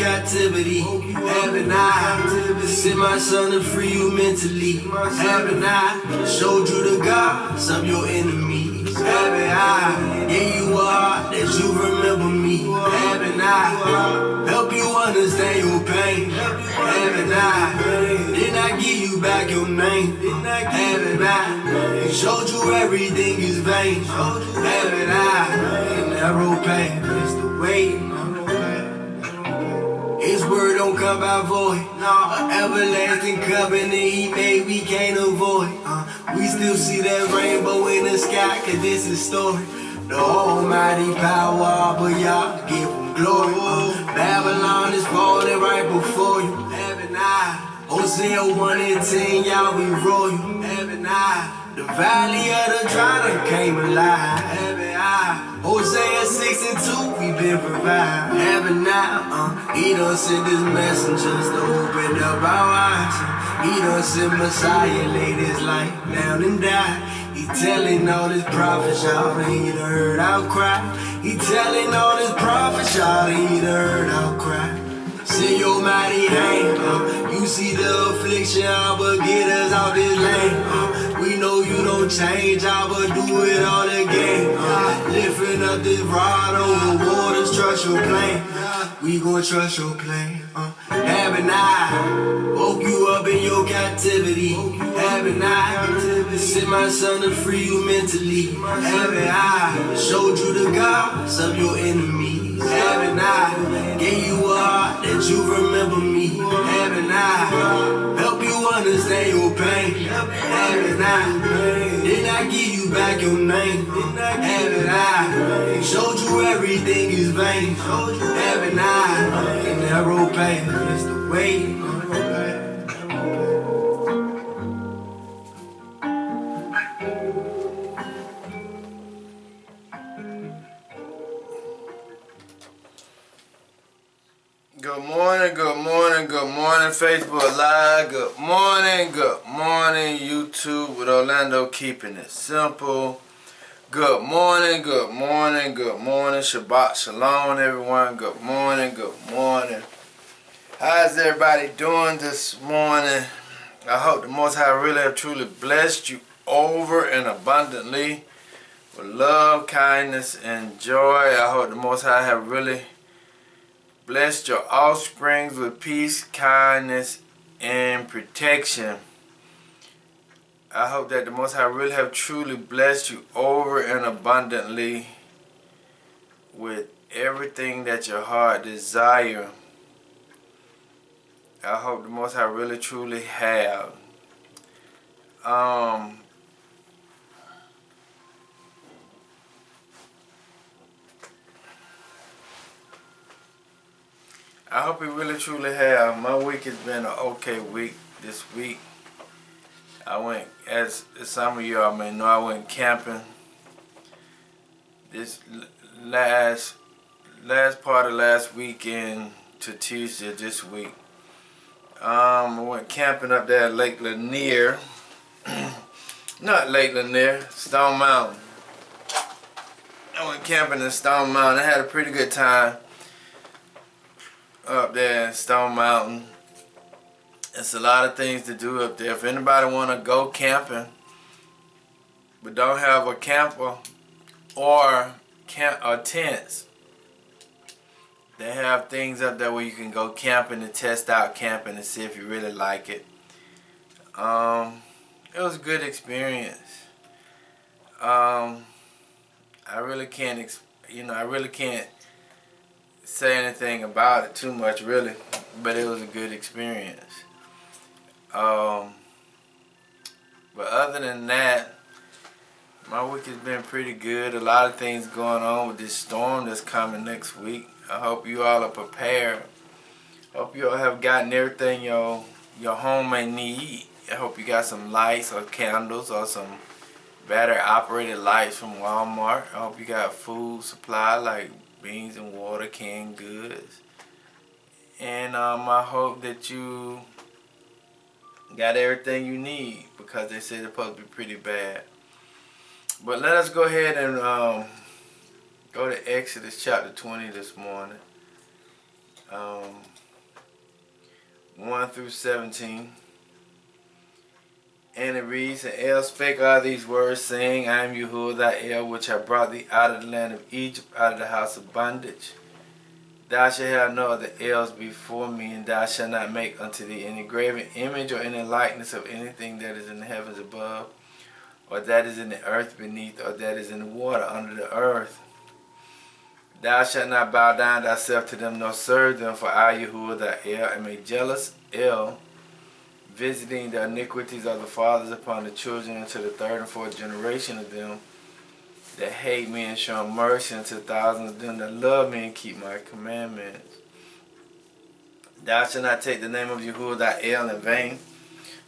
captivity. Haven't I sent my son to free you mentally? Haven't I showed you the gods of your enemies? Haven't I gave you a heart that you remember me? Haven't I help you understand your pain? Haven't I did I give you back your name? Haven't I showed you everything is vain? Haven't I a narrow path is the way? His word don't come by void. An everlasting covenant he made we can't avoid. We still see that rainbow in the sky, cause this is story. The almighty power, but y'all give him glory. Babylon is falling right before you. Haven't I? Hosea 1 and 10, y'all we roll you. Haven't I? The valley of the dry done came alive. Haven't I? Hosea 6 and 2, we been provided. Haven't I? He done sent his messengers to open up our eyes. He done sent Messiah, laid his life down and died. He telling all his prophets, y'all, he done heard our cry. He telling all his prophets, y'all, he done heard our cry. Send your mighty hand, you see the affliction, but get us out this lane. We know you don't change, but do it all again. Lifting up this rod over waters, trust your plan. We gon' trust your plan. Haven't I woke you up in your captivity? Haven't I sent my son to free you mentally? Haven't I showed you the gods of your enemies? Haven't I gave you a heart that you remember me? Haven't I help you understand your pain? Haven't I did I give you back your name? Haven't I showed you everything is vain? Haven't I a narrow path is the way? Good morning, good morning, good morning, Facebook Live. Good morning, YouTube with Orlando keeping it simple. Good morning, good morning, good morning. Shabbat Shalom, everyone. Good morning, good morning. How's everybody doing this morning? I hope the Most High really have truly blessed you over and abundantly with love, kindness, and joy. I hope the Most High have really blessed your offsprings with peace, kindness, and protection. I hope that the Most High really have truly blessed you over and abundantly with everything that your heart desire. I hope the Most High really truly have. I hope you really truly have. My week has been an okay week this week. I went, as some of y'all may know, I went camping this last part of last weekend to Tuesday this week. I went camping up there at Lake Lanier. Not Lake Lanier, Stone Mountain. I went camping in Stone Mountain. I had a pretty good time up there in Stone Mountain. It's a lot of things to do up there. If anybody want to go camping but don't have a camper or tents, they have things up there where you can go camping and test out camping and see if you really like it. It was a good experience. I really can't say anything about it too much, really, but it was a good experience. But other than that, my week has been pretty good. A lot of things going on with this storm that's coming next week. I hope you all are prepared. Hope you all have gotten everything your home may need. I hope you got some lights or candles or some battery operated lights from Walmart. I hope you got food supply like beans and water, canned goods. And I hope that you got everything you need, because they said it's supposed to be pretty bad. But let us go ahead and go to Exodus chapter 20 this morning. um, 1 through 17. And it reads, And El spake all these words, saying, I am Yahuwah thy El, which have brought thee out of the land of Egypt, out of the house of bondage. Thou shalt have no other Els before me, and thou shalt not make unto thee any graven image or any likeness of anything that is in the heavens above, or that is in the earth beneath, or that is in the water under the earth. Thou shalt not bow down thyself to them, nor serve them, for I, Yahuwah thy El, am a jealous El, visiting the iniquities of the fathers upon the children unto the third and fourth generation of them that hate me, and show mercy unto thousands of them that love me and keep my commandments. Thou shalt not take the name of Yahuwah thy El in vain,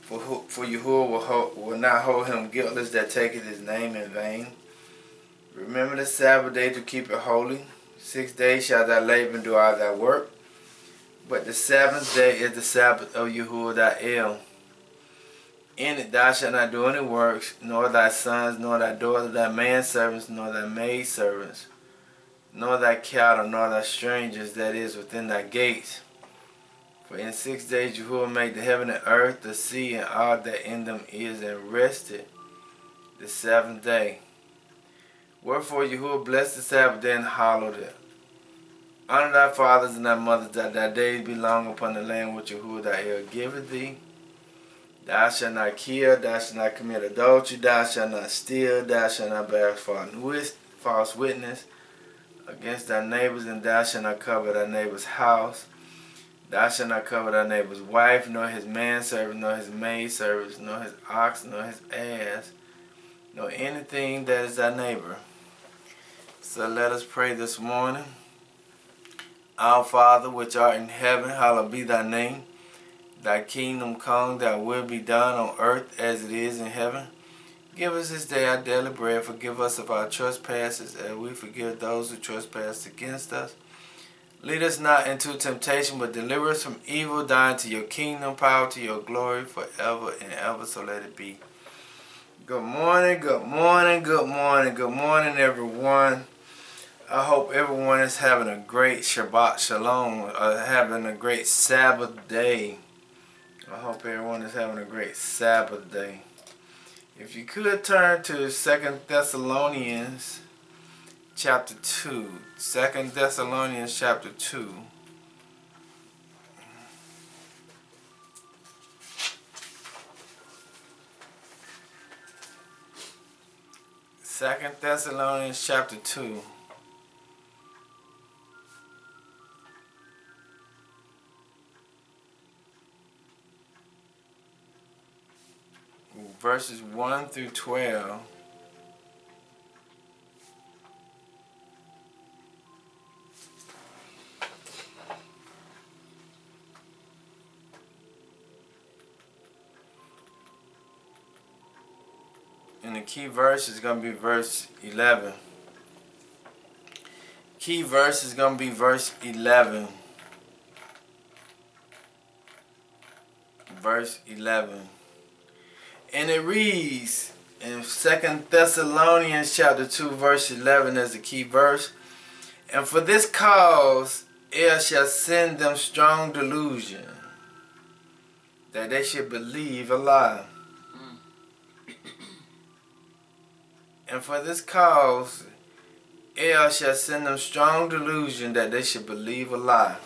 for Yahuwah will not hold him guiltless that taketh his name in vain. Remember the Sabbath day to keep it holy. 6 days shalt thou labor and do all thy work, but the seventh day is the Sabbath of Yahuwah thy El. In it thou shalt not do any works, nor thy sons, nor thy daughters, thy manservants, nor thy maidservants, nor thy cattle, nor thy strangers that is within thy gates. For in 6 days Yahuwah made the heaven and earth, the sea, and all that in them is, and rested the seventh day. Wherefore Yahuwah blessed the Sabbath day and hallowed it. Honor thy fathers and thy mothers, that thy days be long upon the land which Yahuwah thy El giveth thee. Thou shalt not kill, thou shalt not commit adultery, thou shalt not steal, thou shalt not bear false witness against thy neighbors, and thou shalt not covet thy neighbor's house. Thou shalt not covet thy neighbor's wife, nor his manservant, nor his maidservant, nor his ox, nor his ass, nor anything that is thy neighbor. So let us pray this morning. Our Father, which art in heaven, hallowed be thy name. Thy kingdom come, thy will be done on earth as it is in heaven. Give us this day our daily bread. Forgive us of our trespasses, as we forgive those who trespass against us. Lead us not into temptation, but deliver us from evil. Thine to your kingdom, power to your glory, forever and ever. So let it be. Good morning, good morning, good morning, good morning, everyone. I hope everyone is having a great Shabbat Shalom, or having a great Sabbath day. I hope everyone is having a great Sabbath day. If you could turn to 2 Thessalonians chapter 2. 2 Thessalonians chapter 2. Second Thessalonians chapter 2. Verses 1 through 12. And the key verse is going to be verse 11. Key verse is going to be verse 11. Verse 11. And it reads in 2 Thessalonians chapter 2 verse 11 as the key verse. And for this cause El shall send them strong delusion, that they should believe a lie. And for this cause El shall send them strong delusion, that they should believe a lie.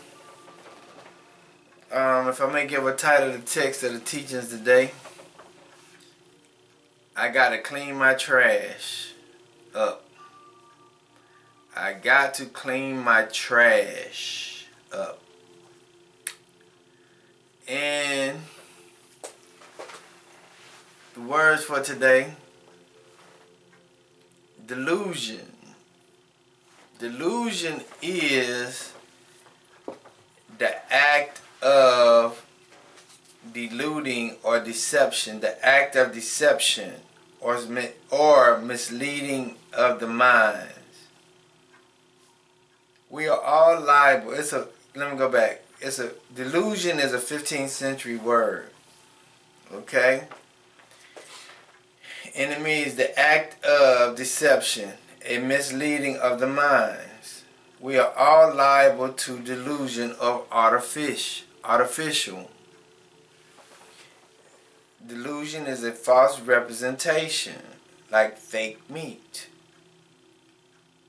If I may give a title to the text of the teachings today, I gotta clean my trash up. I got to clean my trash up. And the words for today: delusion. Delusion is the act of deluding or deception, the act of deception or misleading of the minds. We are all liable. Let me go back. Delusion is a 15th century word. Okay? And it means the act of deception, a misleading of the minds. we are all liable to delusion of artificial. Delusion is a false representation, like fake meat.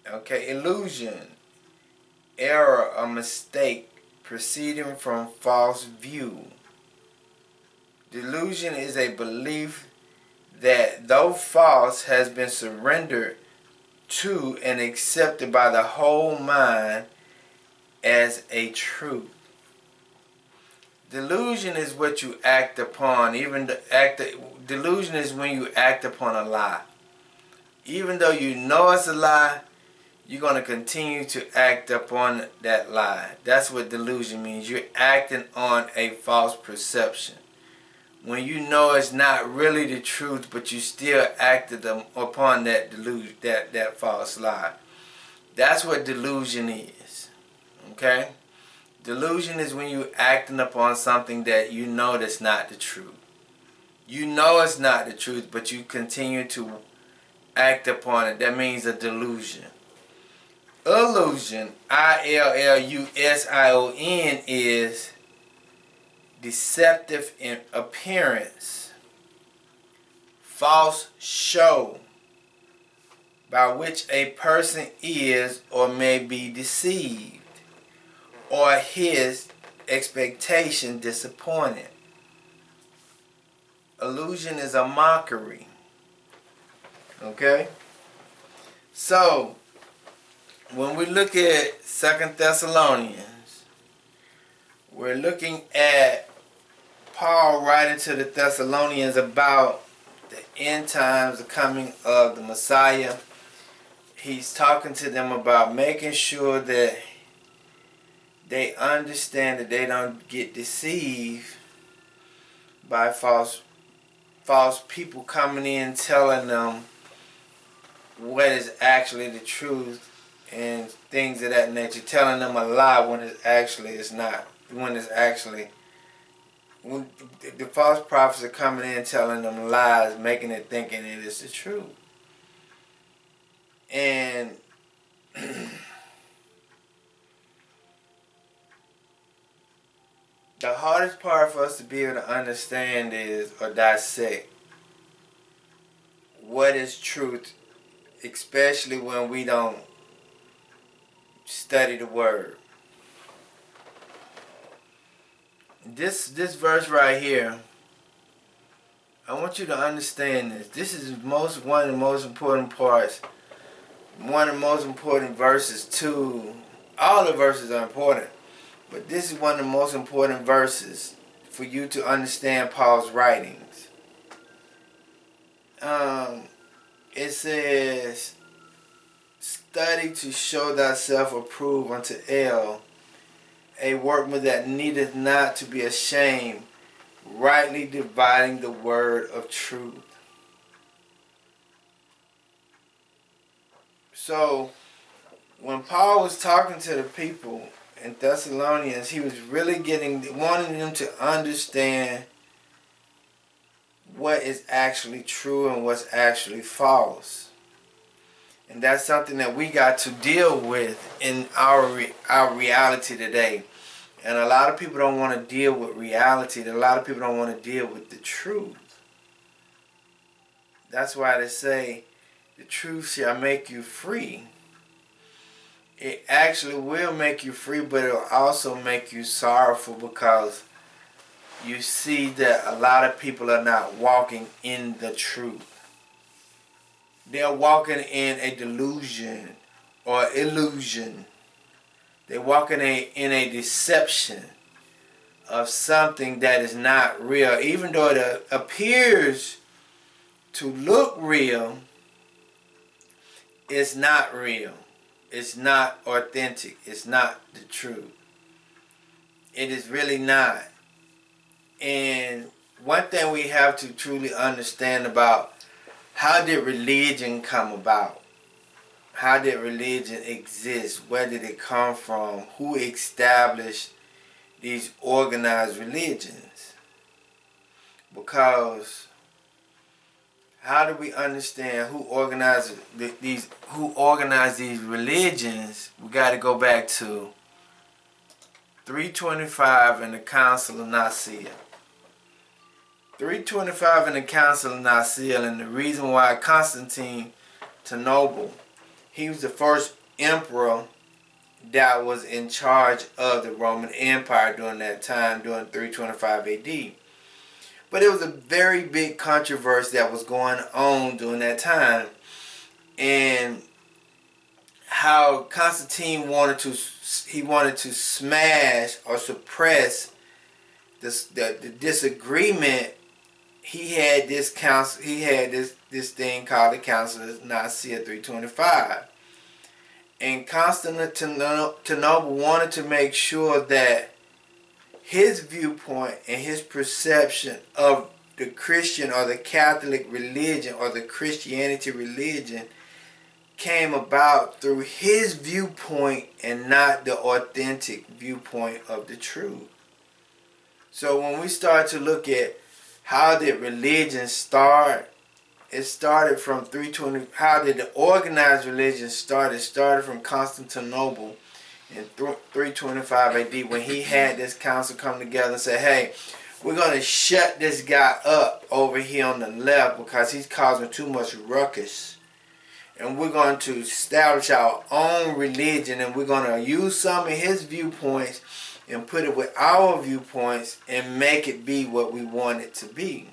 Okay, illusion, error or mistake proceeding from false view. Delusion is a belief that, though false, has been surrendered to and accepted by the whole mind as a truth. Delusion is what you act upon. Delusion is when you act upon a lie. Even though you know it's a lie, you're going to continue to act upon that lie. That's what delusion means. You're acting on a false perception. When you know it's not really the truth, but you still acted upon that delusion, that false lie. That's what delusion is. Okay? Delusion is when you acting upon something that you know that's not the truth. You know it's not the truth, but you continue to act upon it. That means a delusion. Illusion, illusion, is deceptive in appearance, false show, by which a person is or may be deceived, or his expectation disappointed. Illusion is a mockery. Okay? So, when we look at 2 Thessalonians, we're looking at Paul writing to the Thessalonians about the end times, the coming of the Messiah. He's talking to them about making sure that they understand that they don't get deceived by false people coming in telling them what is actually the truth and things of that nature, telling them a lie when it actually is not. When the false prophets are coming in telling them lies, making it thinking it is the truth. And the hardest part for us to be able to understand is, or dissect, what is truth, especially when we don't study the word. This verse right here, I want you to understand this. This is one of the most important parts, one of the most important verses too. All the verses are important, but this is one of the most important verses for you to understand Paul's writings. It says, study to show thyself approved unto El, a workman that needeth not to be ashamed, rightly dividing the word of truth. So, when Paul was talking to the people in Thessalonians, he was really wanting them to understand what is actually true and what's actually false. And that's something that we got to deal with in our reality today. And a lot of people don't want to deal with reality. A lot of people don't want to deal with the truth. That's why they say, the truth shall make you free. It actually will make you free, but it'll also make you sorrowful, because you see that a lot of people are not walking in the truth. They're walking in a delusion or illusion. They're walking in a deception of something that is not real. Even though it appears to look real, it's not real. It's not authentic. It's not the truth. It is really not. And one thing we have to truly understand about, how did religion come about? How did religion exist? Where did it come from? Who established these organized religions? Because how do we understand who organized these religions? We got to go back to 325 in the Council of Nicaea. 325 in the Council of Nicaea, and the reason why Constantine Noble, he was the first emperor that was in charge of the Roman Empire during that time, during 325 AD. But it was a very big controversy that was going on during that time, and how Constantine wanted to smash or suppress the disagreement. He had this council. He had this thing called the Council of Nicaea 325, and Constantinople wanted to make sure that his viewpoint and his perception of the Christian or the Catholic religion or the Christianity religion came about through his viewpoint and not the authentic viewpoint of the truth. So when we start to look at how did religion start, it started from 320. How did the organized religion start? It started from Constantinople in 325 AD, when he had this council come together and say, hey, we're going to shut this guy up over here on the left because he's causing too much ruckus. And we're going to establish our own religion, and we're going to use some of his viewpoints and put it with our viewpoints and make it be what we want it to be.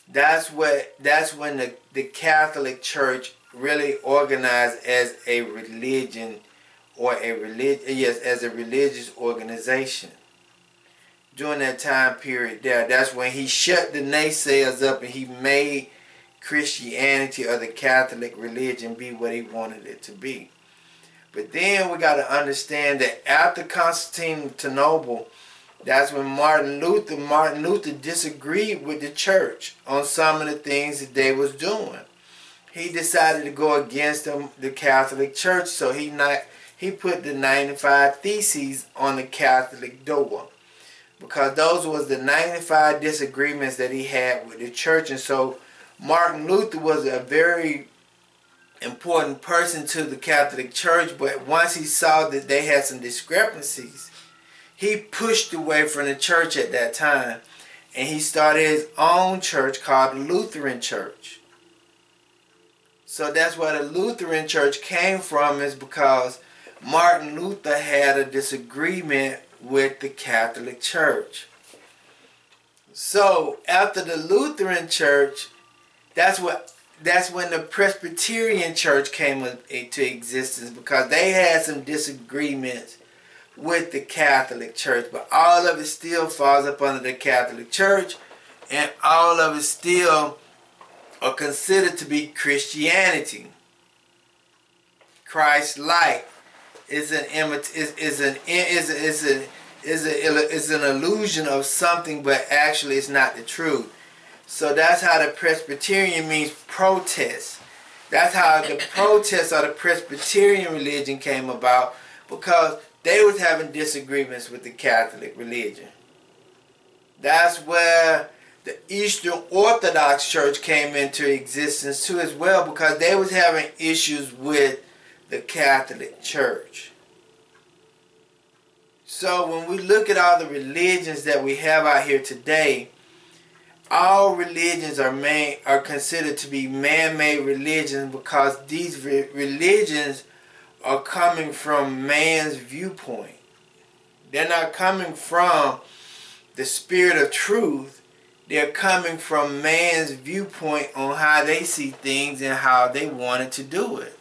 That's when the Catholic Church really organized as a religion, or as a religious organization. During that time period there, that's when he shut the naysayers up and he made Christianity or the Catholic religion be what he wanted it to be. But then we got to understand that after Constantinople, that's when Martin Luther disagreed with the church on some of the things that they was doing. He decided to go against the Catholic Church, so he put the 95 Theses on the Catholic door, because those was the 95 disagreements that he had with the church. And so Martin Luther was a very important person to the Catholic Church, but once he saw that they had some discrepancies, he pushed away from the church at that time, and he started his own church called the Lutheran Church. So that's where the Lutheran Church came from, is because Martin Luther had a disagreement with the Catholic Church. So after the Lutheran Church, that's when the Presbyterian Church came into existence, because they had some disagreements with the Catholic Church, but all of it still falls up under the Catholic Church, and all of it still are considered to be Christianity. Christ-like is an illusion of something, but actually it's not the truth. So that's how the Presbyterian means protest. That's how the protest of the Presbyterian religion came about, because they was having disagreements with the Catholic religion. That's where the Eastern Orthodox Church came into existence too as well, because they was having issues with the Catholic Church. So when we look at all the religions that we have out here today, all religions are considered to be man-made religions, because these religions are coming from man's viewpoint. They're not coming from the spirit of truth. They're coming from man's viewpoint on how they see things and how they wanted to do it.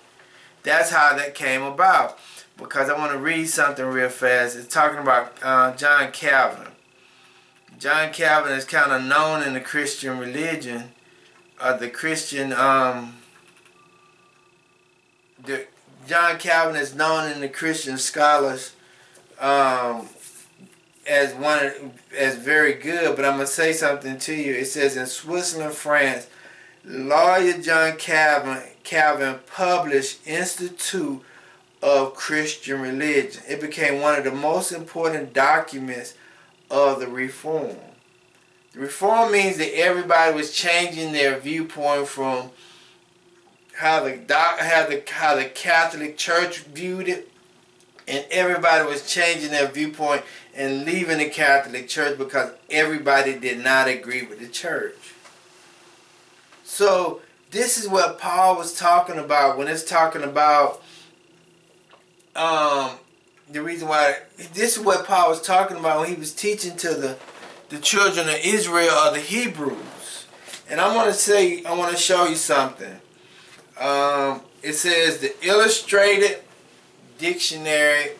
That's how that came about. Because I want to read something real fast. It's talking about John Calvin. John Calvin is kind of known in the Christian religion, John Calvin is known in the Christian scholars as very good. But I'm gonna say something to you. It says in Switzerland, France, lawyer John Calvin published Institute of Christian Religion. It became one of the most important documents of the Reform. Reform means that everybody was changing their viewpoint from how the Catholic Church viewed it, and everybody was changing their viewpoint and leaving the Catholic Church because everybody did not agree with the church. So this is what Paul was talking about when it's talking about the reason why. This is what Paul was talking about when he was teaching to the children of Israel, or the Hebrews. And I want to show you something. It says the Illustrated Dictionary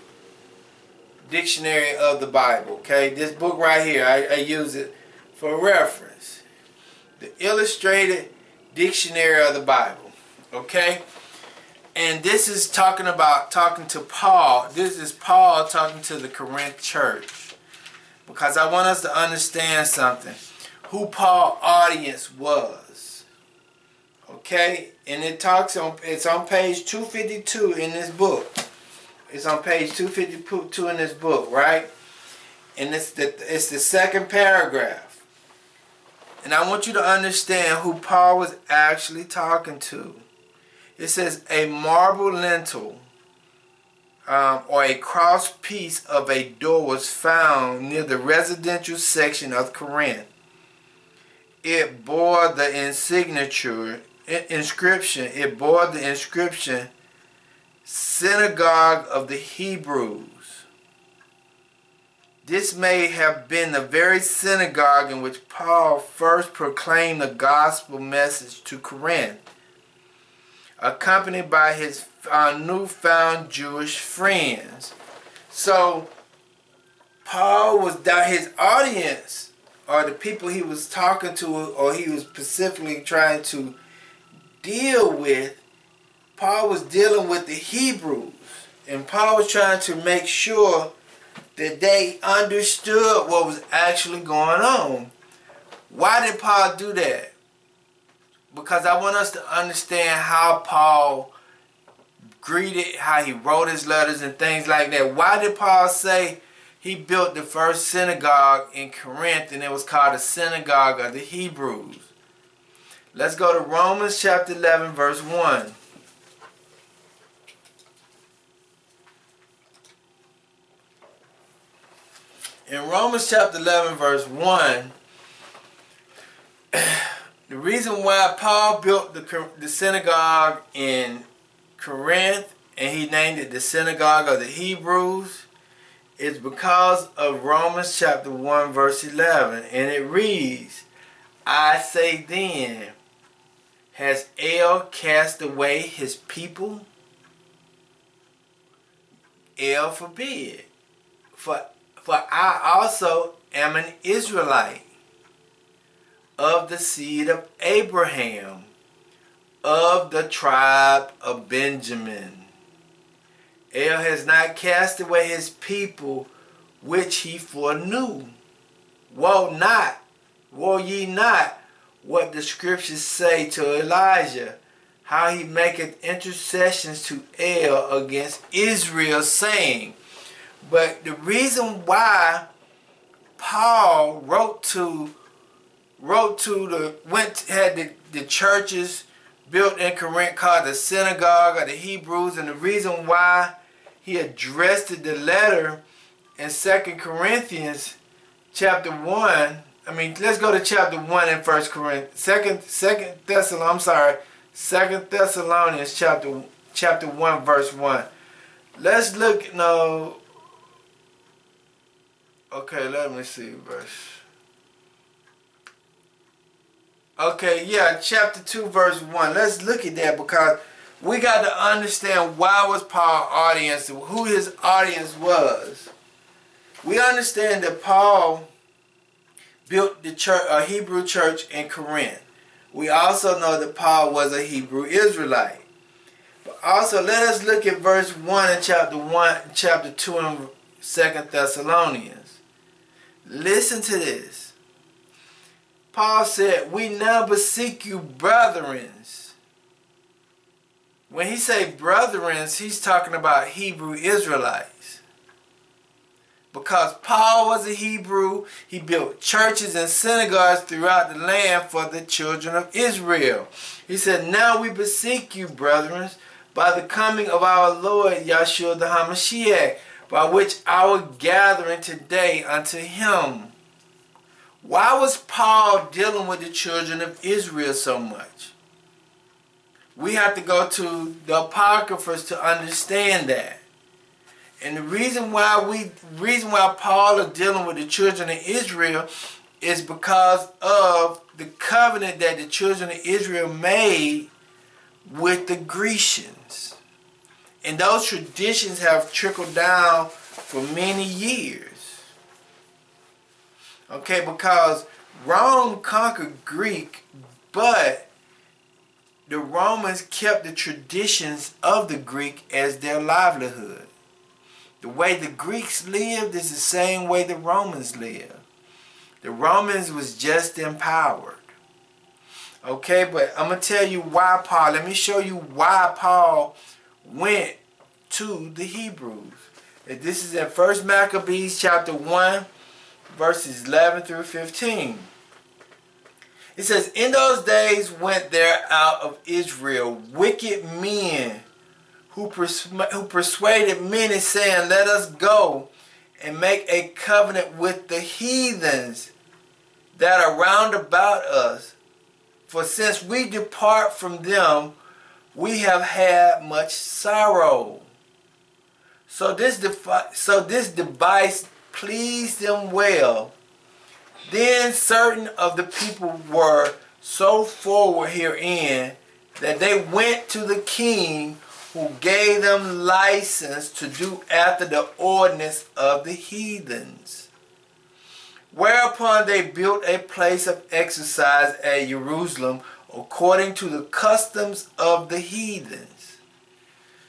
of the Bible. Okay, this book right here, I use it for reference. The Illustrated Dictionary of the Bible. Okay, and this is talking to Paul. This is Paul talking to the Corinth church, because I want us to understand something. Who Paul's audience was. Okay, and it's on page 252 in this book. It's on page 252 in this book, right? And it's the second paragraph. And I want you to understand who Paul was actually talking to. It says a marble lintel or a cross piece of a door was found near the residential section of Corinth. It bore the inscription, Synagogue of the Hebrews. This may have been the very synagogue in which Paul first proclaimed the gospel message to Corinth, accompanied by his newfound Jewish friends. So Paul was his audience, or the people he was talking to, or he was specifically trying to deal with. Paul was dealing with the Hebrews, and Paul was trying to make sure that they understood what was actually going on. Why did Paul do that? Because I want us to understand how Paul greeted, how he wrote his letters and things like that. Why did Paul say he built the first synagogue in Corinth, and it was called the Synagogue of the Hebrews? Let's go to Romans chapter 11, verse 1. In Romans chapter 11, verse 1, the reason why Paul built the synagogue in Corinth, and he named it the Synagogue of the Hebrews, is because of Romans chapter 1, verse 11. And it reads, I say then, has El cast away his people? El forbid. For I also am an Israelite, of the seed of Abraham, of the tribe of Benjamin. El has not cast away his people, which he foreknew. Woe ye not, what the scriptures say to Elijah, how he maketh intercessions to El against Israel, saying. But the reason why Paul had the churches built in Corinth called the Synagogue of the Hebrews, and the reason why he addressed the letter in 2 Corinthians chapter 1. Let's go to chapter 1 in 1 Corinthians. 2 Thessalonians chapter 1 verse 1. Let's look now. Okay, let me see verse. Okay, yeah, chapter 2 verse 1. Let's look at that, because we got to understand why was Paul's audience, who his audience was. We understand that Paul built the church, a Hebrew church in Corinth. We also know that Paul was a Hebrew Israelite. But also, let us look at verse 1 in chapter 2 in 2 Thessalonians. Listen to this. Paul said, we now beseech you, brethren. When he say brethren, he's talking about Hebrew Israelites. Because Paul was a Hebrew, he built churches and synagogues throughout the land for the children of Israel. He said, now we beseech you, brethren, by the coming of our Lord Yahshua the HaMashiach, by which our gathering today unto him. Why was Paul dealing with the children of Israel so much? We have to go to the Apocryphas to understand that. And the reason why Paul is dealing with the children of Israel is because of the covenant that the children of Israel made with the Grecians. And those traditions have trickled down for many years. Okay, because Rome conquered Greek, but the Romans kept the traditions of the Greek as their livelihood. The way the Greeks lived is the same way the Romans lived. The Romans was just empowered. Okay, but I'm going to tell you why Paul, let me show you why Paul went to the Hebrews. And this is in 1 Maccabees chapter 1, verses 11 through 15. It says, in those days went there out of Israel wicked men who persuaded many, saying, let us go and make a covenant with the heathens that are round about us. For since we depart from them, we have had much sorrow. So this device pleased them well. Then certain of the people were so forward herein that they went to the king, who gave them license to do after the ordinance of the heathens. Whereupon they built a place of exercise at Jerusalem according to the customs of the heathens.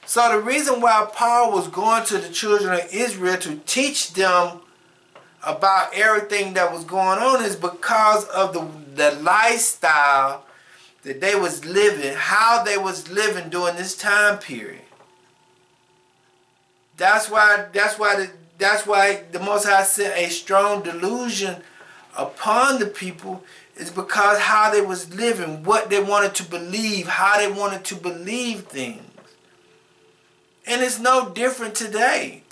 So the reason why Paul was going to the children of Israel to teach them about everything that was going on is because of the lifestyle that they was living, how they was living during this time period. That's why the Most High sent a strong delusion upon the people, is because how they was living, what they wanted to believe, how they wanted to believe things. And it's no different today.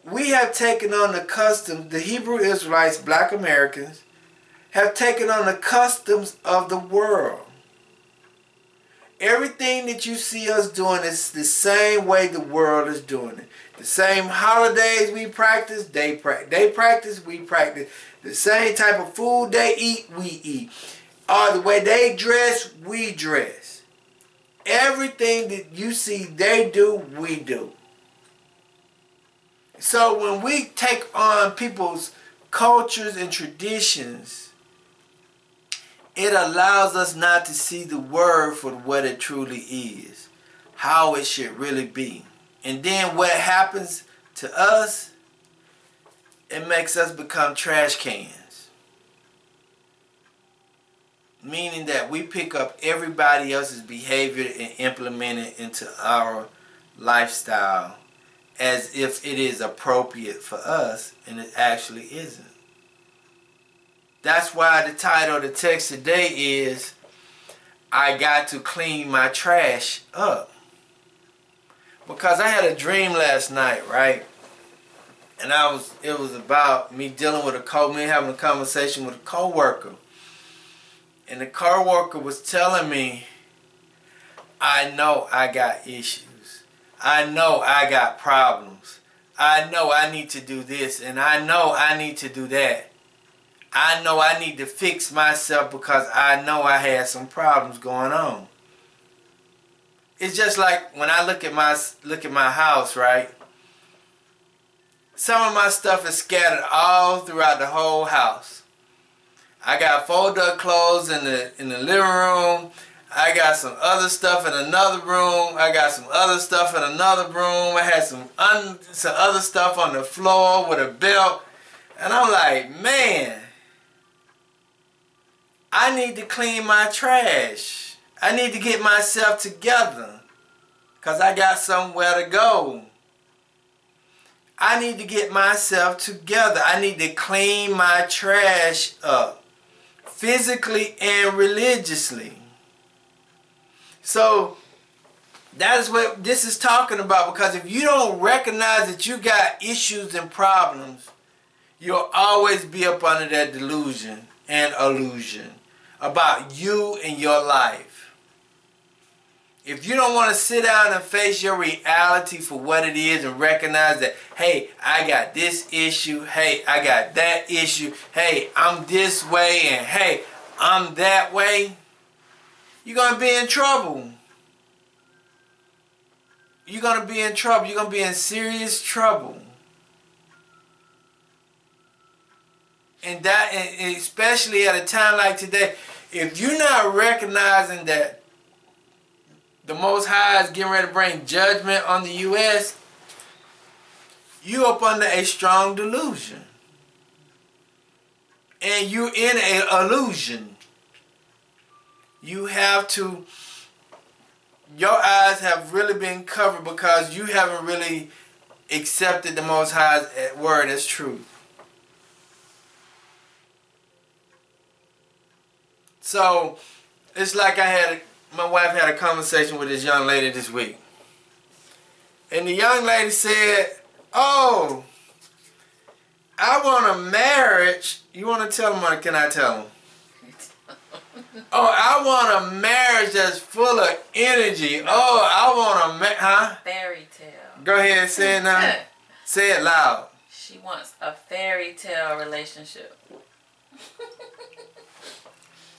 We have taken on the customs, the Hebrew Israelites, black Americans, have taken on the customs of the world. Everything that you see us doing is the same way the world is doing it. The same holidays we practice, they practice, we practice. The same type of food they eat, we eat. Or the way they dress, we dress. Everything that you see they do, we do. So when we take on people's cultures and traditions, it allows us not to see the word for what it truly is, how it should really be. And then what happens to us, it makes us become trash cans. Meaning that we pick up everybody else's behavior and implement it into our lifestyle as if it is appropriate for us, and it actually isn't. That's why the title of the text today is, I got to clean my trash up. Because I had a dream last night, right? And it was about me dealing with me having a conversation with a coworker. And the coworker was telling me, I know I got issues. I know I got problems. I know I need to do this, and I know I need to do that. I know I need to fix myself because I know I had some problems going on. It's just like when I look at my house, right? Some of my stuff is scattered all throughout the whole house. I got folded up clothes in the living room. I got some other stuff in another room. I got some other stuff in another room. I had some other stuff on the floor with a belt. And I'm like, man, I need to clean my trash. I need to get myself together because I got somewhere to go. I need to get myself together. I need to clean my trash up, physically and religiously. So that is what this is talking about, because if you don't recognize that you got issues and problems, you'll always be up under that delusion and illusion about you and your life. If you don't want to sit down and face your reality for what it is and recognize that, hey, I got this issue, hey, I got that issue, hey, I'm this way, and hey, I'm that way, you're going to be in trouble. You're going to be in trouble. You're going to be in serious trouble. And that, and especially at a time like today, if you're not recognizing that the Most High is getting ready to bring judgment on the U.S., you up under a strong delusion. And you're in an illusion. You have to, your eyes have really been covered because you haven't really accepted the Most High's word as truth. So, it's like my wife had a conversation with this young lady this week. And the young lady said, oh, I want a marriage. You want to tell them, or can I tell them? Oh, I want a marriage that's full of energy. Oh, I want a huh? Fairy tale. Go ahead and say it now. Say it loud. She wants a fairy tale relationship.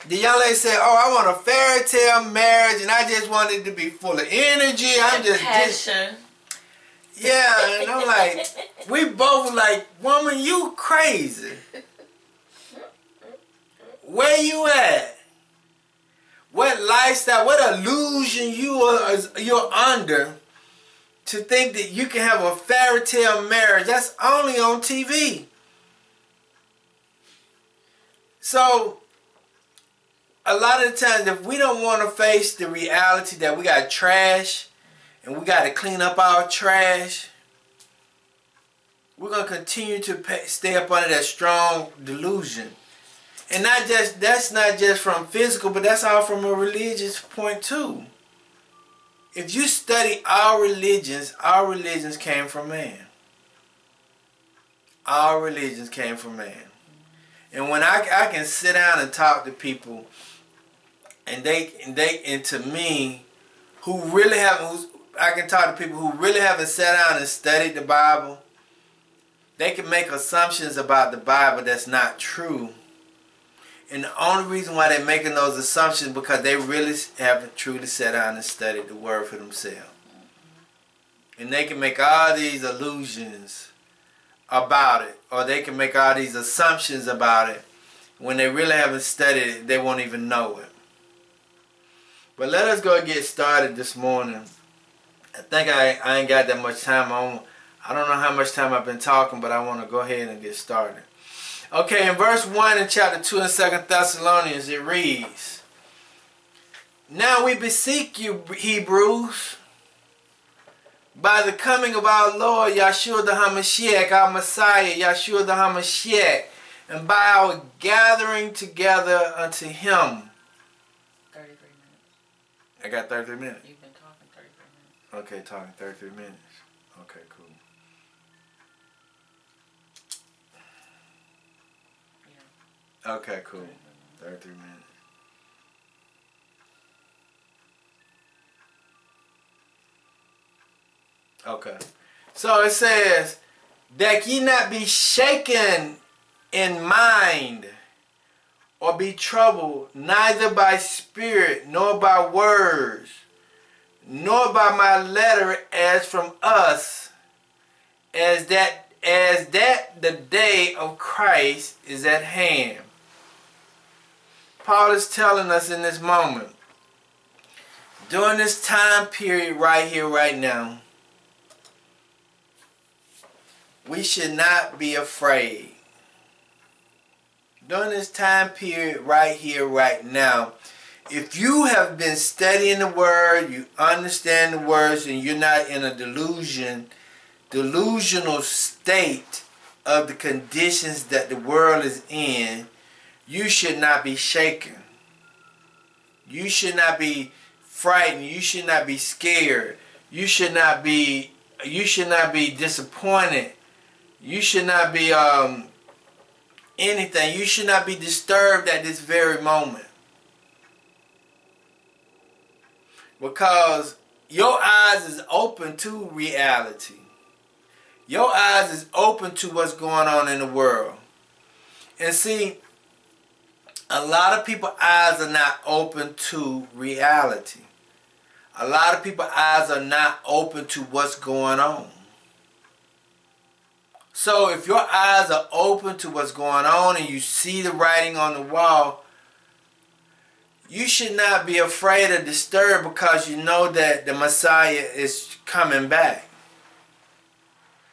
The young lady said, oh, I want a fairy tale marriage, and I just want it to be full of energy. I'm just passion. Yeah, and I'm like, we both like, woman, you crazy. Where you at? What lifestyle, what illusion you're under to think that you can have a fairy tale marriage? That's only on TV. So, a lot of the times, if we don't want to face the reality that we got trash and we got to clean up our trash, we're going to continue to stay up under that strong delusion. And that's not just from physical, but that's all from a religious point too. If you study our religions came from man. Our religions came from man. And when I can sit down and talk to people, and to me, I can talk to people who really haven't sat down and studied the Bible. They can make assumptions about the Bible that's not true. And the only reason why they're making those assumptions is because they really haven't truly sat down and studied the Word for themselves. And they can make all these illusions about it, or they can make all these assumptions about it. When they really haven't studied it, they won't even know it. But let us go and get started this morning. I think I ain't got that much time on. I don't know how much time I've been talking, but I want to go ahead and get started. Okay, in verse 1 in chapter 2 in 2 Thessalonians, it reads, now we beseech you, Hebrews, by the coming of our Lord Yeshua the HaMashiach, our Messiah, Yeshua the HaMashiach, and by our gathering together unto Him. 33 minutes. I got 33 minutes? You've been talking 33 minutes. Okay, talking 33 minutes. Okay, cool. Yeah. Okay, cool. 33 minutes. Okay. So it says, that ye not be shaken in mind, or be troubled, neither by spirit, nor by words, nor by my letter as from us, as that the day of Christ is at hand. Paul is telling us in this moment, during this time period right here, right now, we should not be afraid. During this time period right here, right now, if you have been studying the Word, you understand the words, and you're not in a delusion delusional state of the conditions that the world is in, you should not be shaken. You should not be frightened. You should not be scared. You should not be disappointed. You should not be anything. You should not be disturbed at this very moment. Because your eyes is open to reality. Your eyes is open to what's going on in the world. And see, a lot of people's eyes are not open to reality. A lot of people's eyes are not open to what's going on. So if your eyes are open to what's going on and you see the writing on the wall, you should not be afraid or disturbed, because you know that the Messiah is coming back.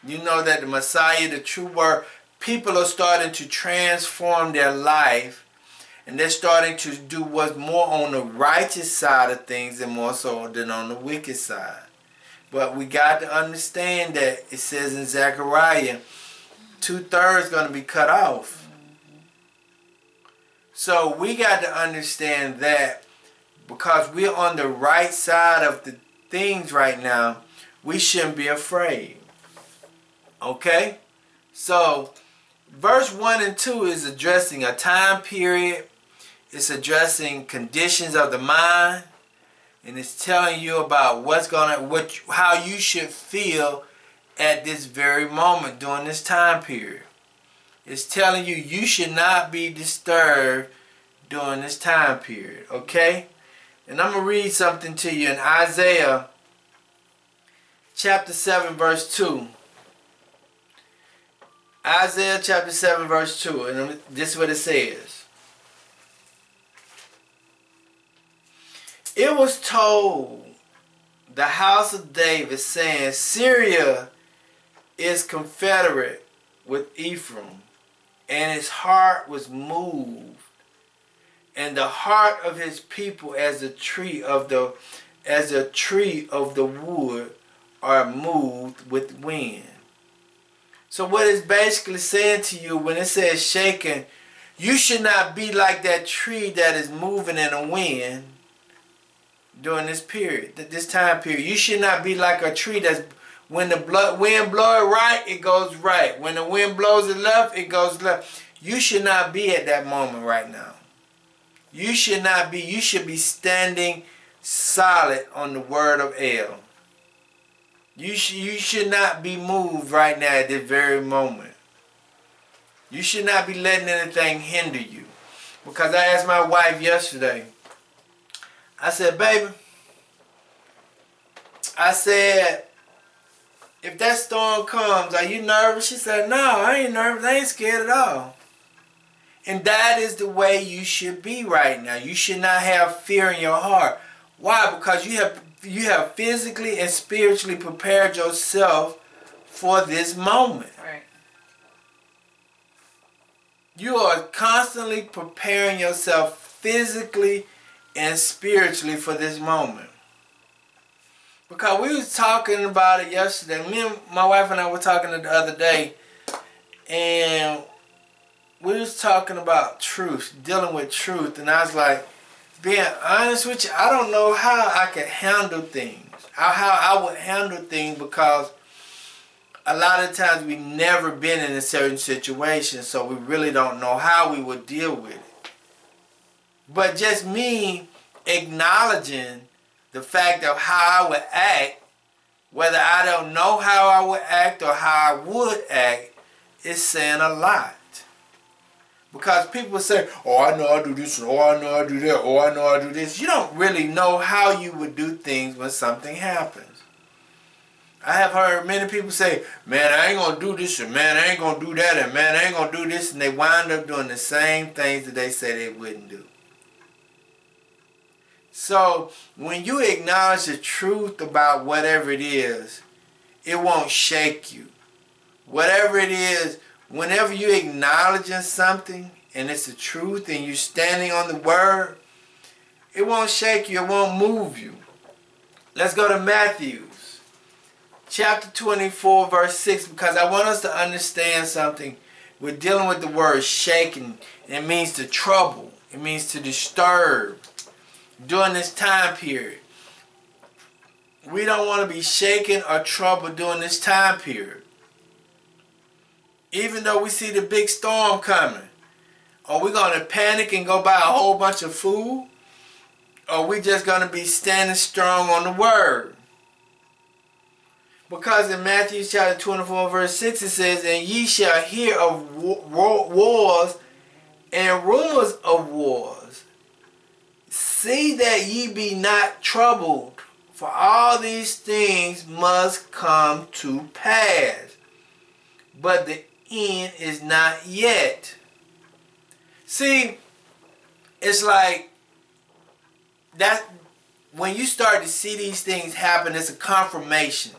You know that the Messiah, the true word, people are starting to transform their life, and they're starting to do what's more on the righteous side of things and more so than on the wicked side. But we got to understand that it says in Zechariah, 2/3 going to be cut off. So we got to understand that because we're on the right side of the things right now, we shouldn't be afraid. Okay? So verse 1 and 2 is addressing a time period. It's addressing conditions of the mind. And it's telling you about how you should feel at this very moment during this time period. It's telling you you should not be disturbed during this time period. Okay? And I'm going to read something to you in Isaiah chapter 7 verse 2. Isaiah chapter 7 verse 2. And this is what it says. It was told the house of David, saying, Syria is confederate with Ephraim, and his heart was moved, and the heart of his people as a tree of the wood are moved with wind. So what it's basically saying to you when it says shaken, you should not be like that tree that is moving in a wind during this period, this time period. You should not be like a tree that's, when the wind blows it right, it goes right. When the wind blows it left, it goes left. You should not be at that moment right now. You should not be. You should be standing solid on the word of El. You should not be moved right now at this very moment. You should not be letting anything hinder you. Because I asked my wife yesterday, I said, baby, I said, if that storm comes, are you nervous? She said, no, I ain't nervous. I ain't scared at all. And that is the way you should be right now. You should not have fear in your heart. Why? Because you have physically and spiritually prepared yourself for this moment. Right. You are constantly preparing yourself physically and spiritually for this moment. Because we was talking about it yesterday. Me and my wife and I were talking the other day, and we was talking about truth, dealing with truth, and I was like, being honest with you, I don't know how I could handle things, how I would handle things, because a lot of times we never been in a certain situation, so we really don't know how we would deal with it. But just me acknowledging the fact of how I would act, whether I don't know how I would act or how I would act, is saying a lot. Because people say, oh, I know I do this, and oh, I know I do that, oh, I know I do this. You don't really know how you would do things when something happens. I have heard many people say, man, I ain't going to do this, and man, I ain't going to do that, and man, I ain't going to do this, and they wind up doing the same things that they say they wouldn't do. So when you acknowledge the truth about whatever it is, it won't shake you. Whatever it is, whenever you acknowledging something and it's the truth and you're standing on the word, it won't shake you, it won't move you. Let's go to Matthew chapter 24, verse 6, because I want us to understand something. We're dealing with the word shaken. It means to trouble. It means to disturb. During this time period, we don't want to be shaken or troubled during this time period. Even though we see the big storm coming, are we going to panic and go buy a whole bunch of food? Or are we just going to be standing strong on the word? Because in Matthew chapter 24 verse 6 it says, and ye shall hear of wars and rumors of wars. See that ye be not troubled, for all these things must come to pass, but the end is not yet. See, it's like that when you start to see these things happen, it's a confirmation.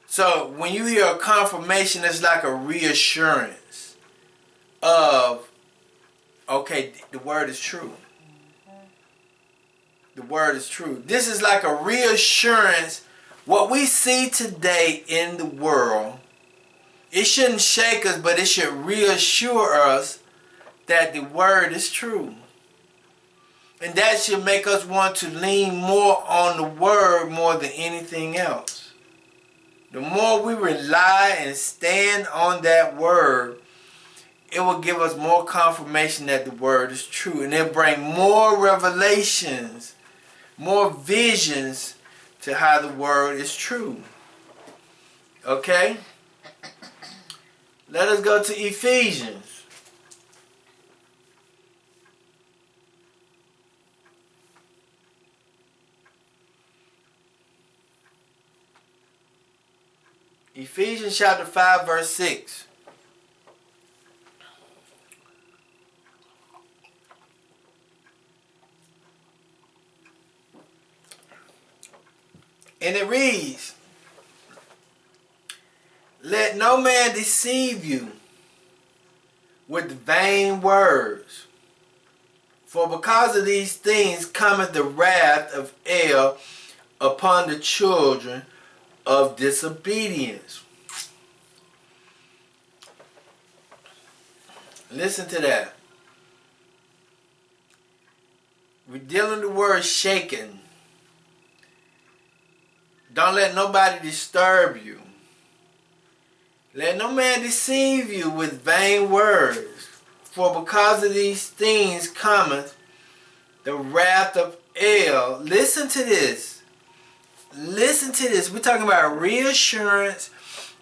So when you hear a confirmation, it's like a reassurance of, okay, the word is true. The word is true. This is like a reassurance. What we see today in the world, it shouldn't shake us, but it should reassure us that the word is true. And that should make us want to lean more on the word more than anything else. The more we rely and stand on that word, it will give us more confirmation that the word is true. And it'll bring more revelations, more visions to how the word is true. Okay? Let us go to Ephesians. Ephesians chapter 5 verse 6. And it reads, let no man deceive you with vain words, for because of these things cometh the wrath of El upon the children of disobedience. Listen to that. We're dealing with the word shaken. Don't let nobody disturb you. Let no man deceive you with vain words. For because of these things cometh the wrath of El. Listen to this. Listen to this. We're talking about reassurance.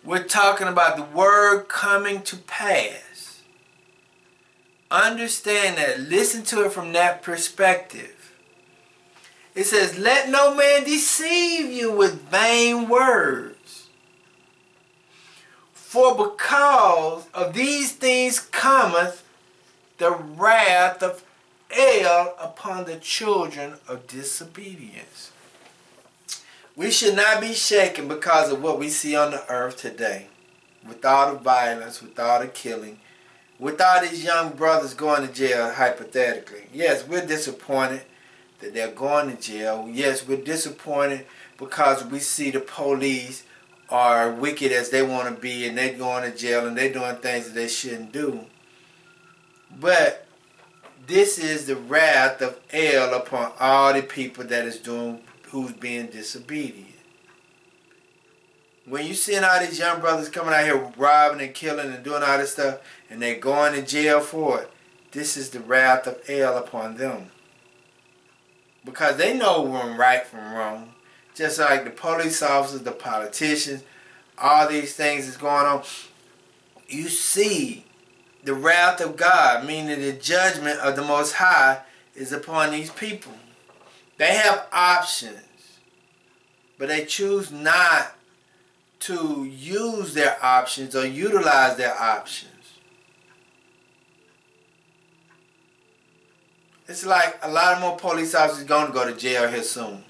We're talking about the word coming to pass. Understand that. Listen to it from that perspective. It says, let no man deceive you with vain words. For because of these things cometh the wrath of El upon the children of disobedience. We should not be shaken because of what we see on the earth today. With all the violence, with all the killing, with all these young brothers going to jail, hypothetically. Yes, we're disappointed that they're going to jail. Yes, we're disappointed because we see the police are wicked as they want to be and they're going to jail and they're doing things that they shouldn't do. But this is the wrath of El upon all the people that is doing, who's being disobedient. When you seeing all these young brothers coming out here robbing and killing and doing all this stuff and they're going to jail for it, this is the wrath of El upon them. Because they know what's right from wrong. Just like the police officers, the politicians, all these things is going on. You see the wrath of God, meaning the judgment of the Most High, is upon these people. They have options, but they choose not to use their options or utilize their options. It's like a lot of more police officers going to go to jail here soon.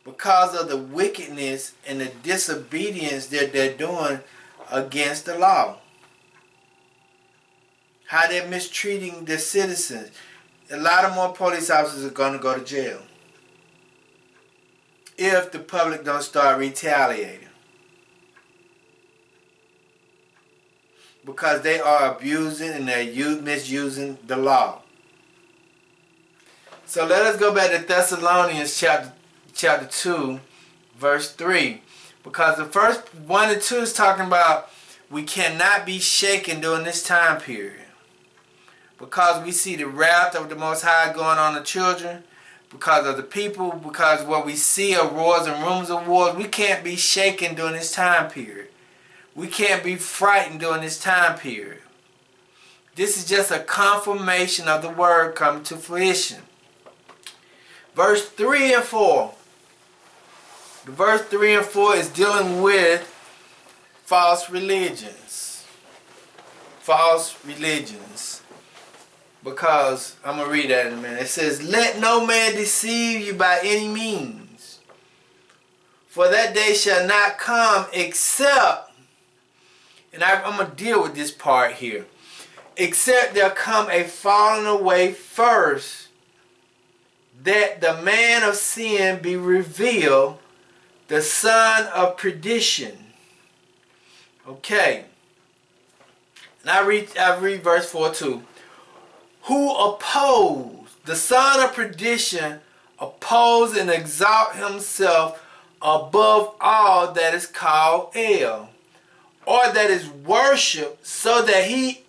Because of the wickedness and the disobedience that they're doing against the law. How they're mistreating their citizens. A lot of more police officers are going to go to jail. if the public don't start retaliating. Because they are abusing and they're misusing the law. So let us go back to Thessalonians chapter 2, verse 3. Because the first 1 and 2 is talking about we cannot be shaken during this time period. Because we see the wrath of the Most High going on the children, because of the people, because what we see of wars and rumors of wars, we can't be shaken during this time period. We can't be frightened during this time period. This is just a confirmation of the word coming to fruition. Verse 3 and 4. The verse 3 and 4 is dealing with false religions. False religions. Because, I'm going to read that in a minute. It says, let no man deceive you by any means. For that day shall not come except, and I'm going to deal with this part here, except there come a falling away first, that the man of sin be revealed, the son of perdition. Okay. And I read verse 4 too. Who oppose, the son of perdition, oppose and exalt himself above all that is called El, or that is worshipped, so that he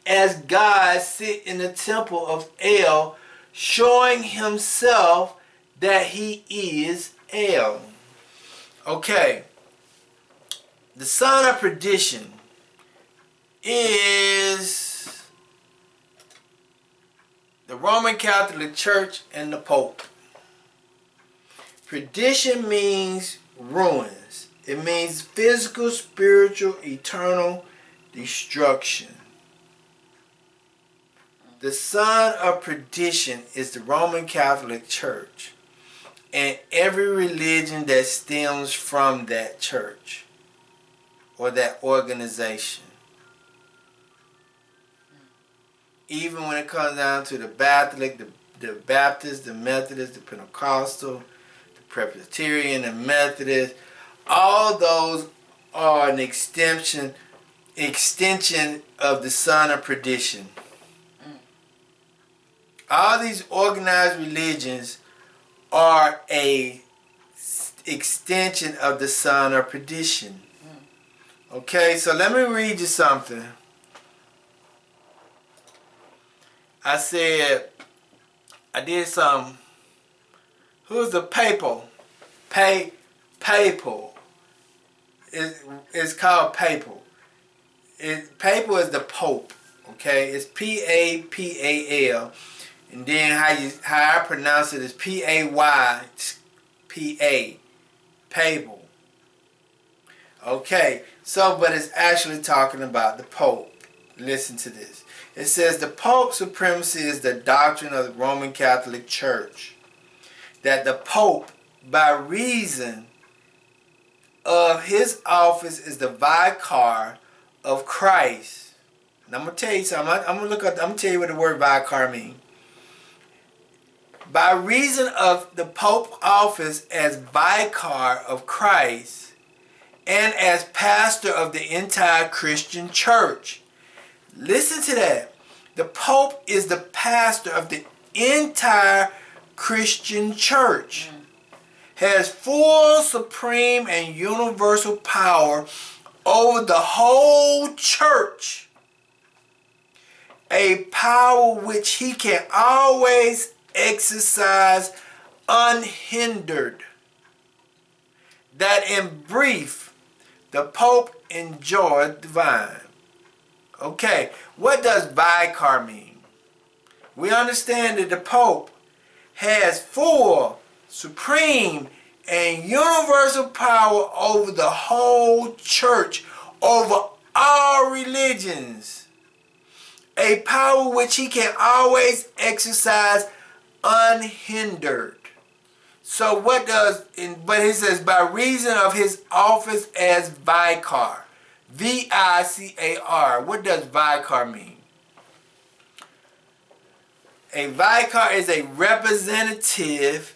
as God sit in the temple of El, showing himself that he is El. Okay. The son of perdition is the Roman Catholic Church and the Pope. Perdition means ruins. It means physical, spiritual, eternal destruction. The son of perdition is the Roman Catholic Church and every religion that stems from that church or that organization. Even when it comes down to the Catholic, the Baptist, the Methodist, the Pentecostal, the Presbyterian, the Methodist, all those are an extension of the son of perdition. All these organized religions are a extension of the son of perdition. Okay, so let me read you something. I did some, who's the papal? Papal. It's called papal. Papal is the Pope, okay? It's P-A-P-A-L. And then how I pronounce it is P-A-Y-P-A. Papal. Okay, so, but it's actually talking about the Pope. Listen to this. It says the Pope's supremacy is the doctrine of the Roman Catholic Church. That the Pope, by reason of his office, is the vicar of Christ. And I'm going to tell you something. I'm going to tell you what the word vicar means. By reason of the Pope's office as vicar of Christ and as pastor of the entire Christian church. Listen to that. The Pope is the pastor of the entire Christian church. Has full, supreme, and universal power over the whole church. A power which he can always exercise unhindered. That in brief, the Pope enjoyed divine. Okay, what does vicar mean? We understand that the Pope has full, supreme, and universal power over the whole church, over all religions. A power which he can always exercise unhindered. So what does, but he says, by reason of his office as vicar. V-I-C-A-R. What does vicar mean? A vicar is a representative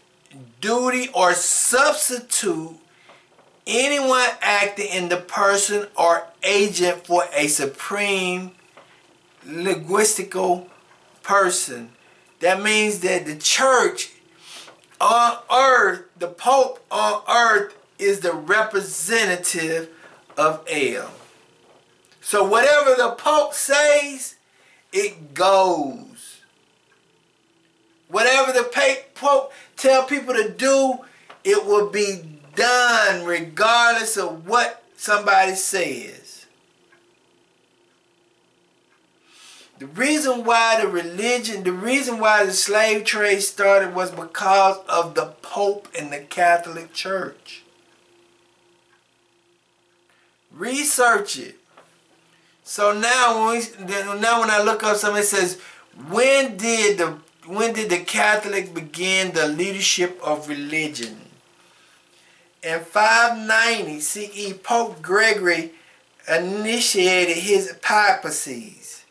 duty, or substitute anyone acting in the person or agent for a supreme linguistical person. That means that the church on earth, the Pope on earth, is the representative of El. So whatever the Pope says, it goes. Whatever the Pope tell people to do, it will be done regardless of what somebody says. The reason why the slave trade started was because of the Pope and the Catholic Church. Research it. So now when I look up something, it says, when did the Catholic begin the leadership of religion? In 590 CE, Pope Gregory initiated his papacies,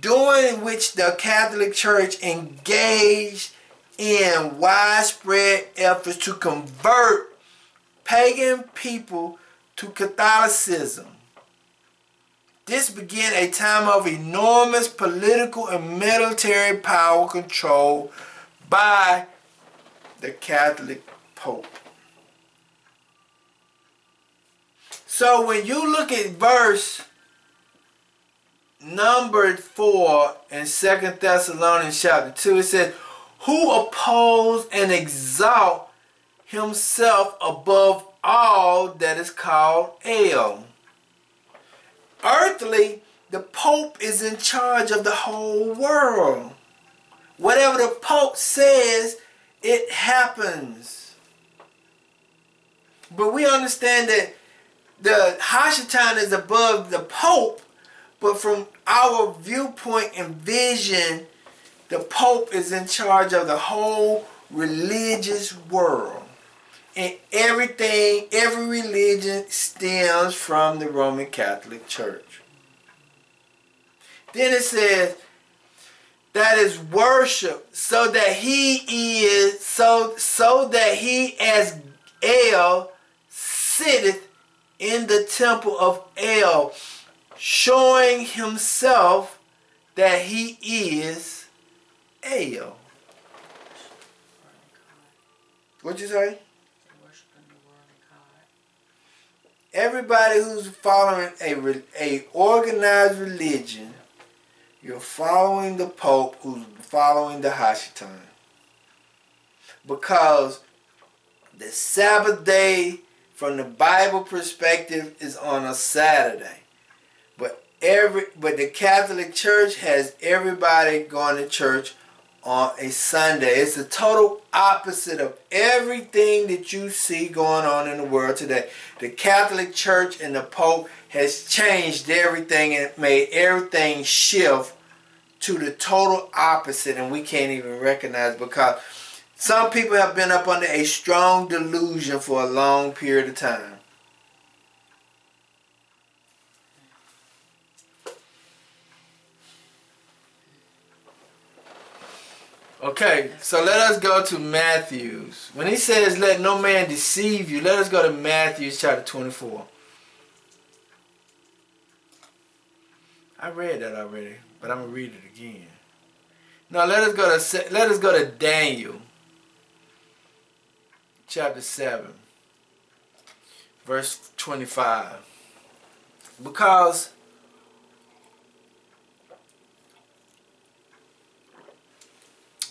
during which the Catholic Church engaged in widespread efforts to convert pagan people to Catholicism. This began a time of enormous political and military power control by the Catholic Pope. So when you look at verse number 4 in 2 Thessalonians chapter 2, it says, who oppose and exalt himself above all that is called El. Earthly, the Pope is in charge of the whole world. Whatever the Pope says, it happens. But we understand that the Hashatan is above the Pope, but from our viewpoint and vision, the Pope is in charge of the whole religious world. And everything, every religion stems from the Roman Catholic Church. Then it says, that is worship, so that he as El sitteth in the temple of El, showing himself that he is El. What'd you say? Everybody who's following a organized religion, you're following the Pope who's following the Hashatan. Because the Sabbath day from the Bible perspective is on a Saturday. But the Catholic Church has everybody going to church on a Sunday. It's the total opposite of everything that you see going on in the world today. The Catholic Church and the Pope has changed everything and made everything shift to the total opposite, and we can't even recognize, because some people have been up under a strong delusion for a long period of time. Okay, so let us go to Matthew's. When he says, let no man deceive you, let us go to Matthew chapter 24. I read that already, but I'm going to read it again. Now let us go to Daniel chapter 7, verse 25. Because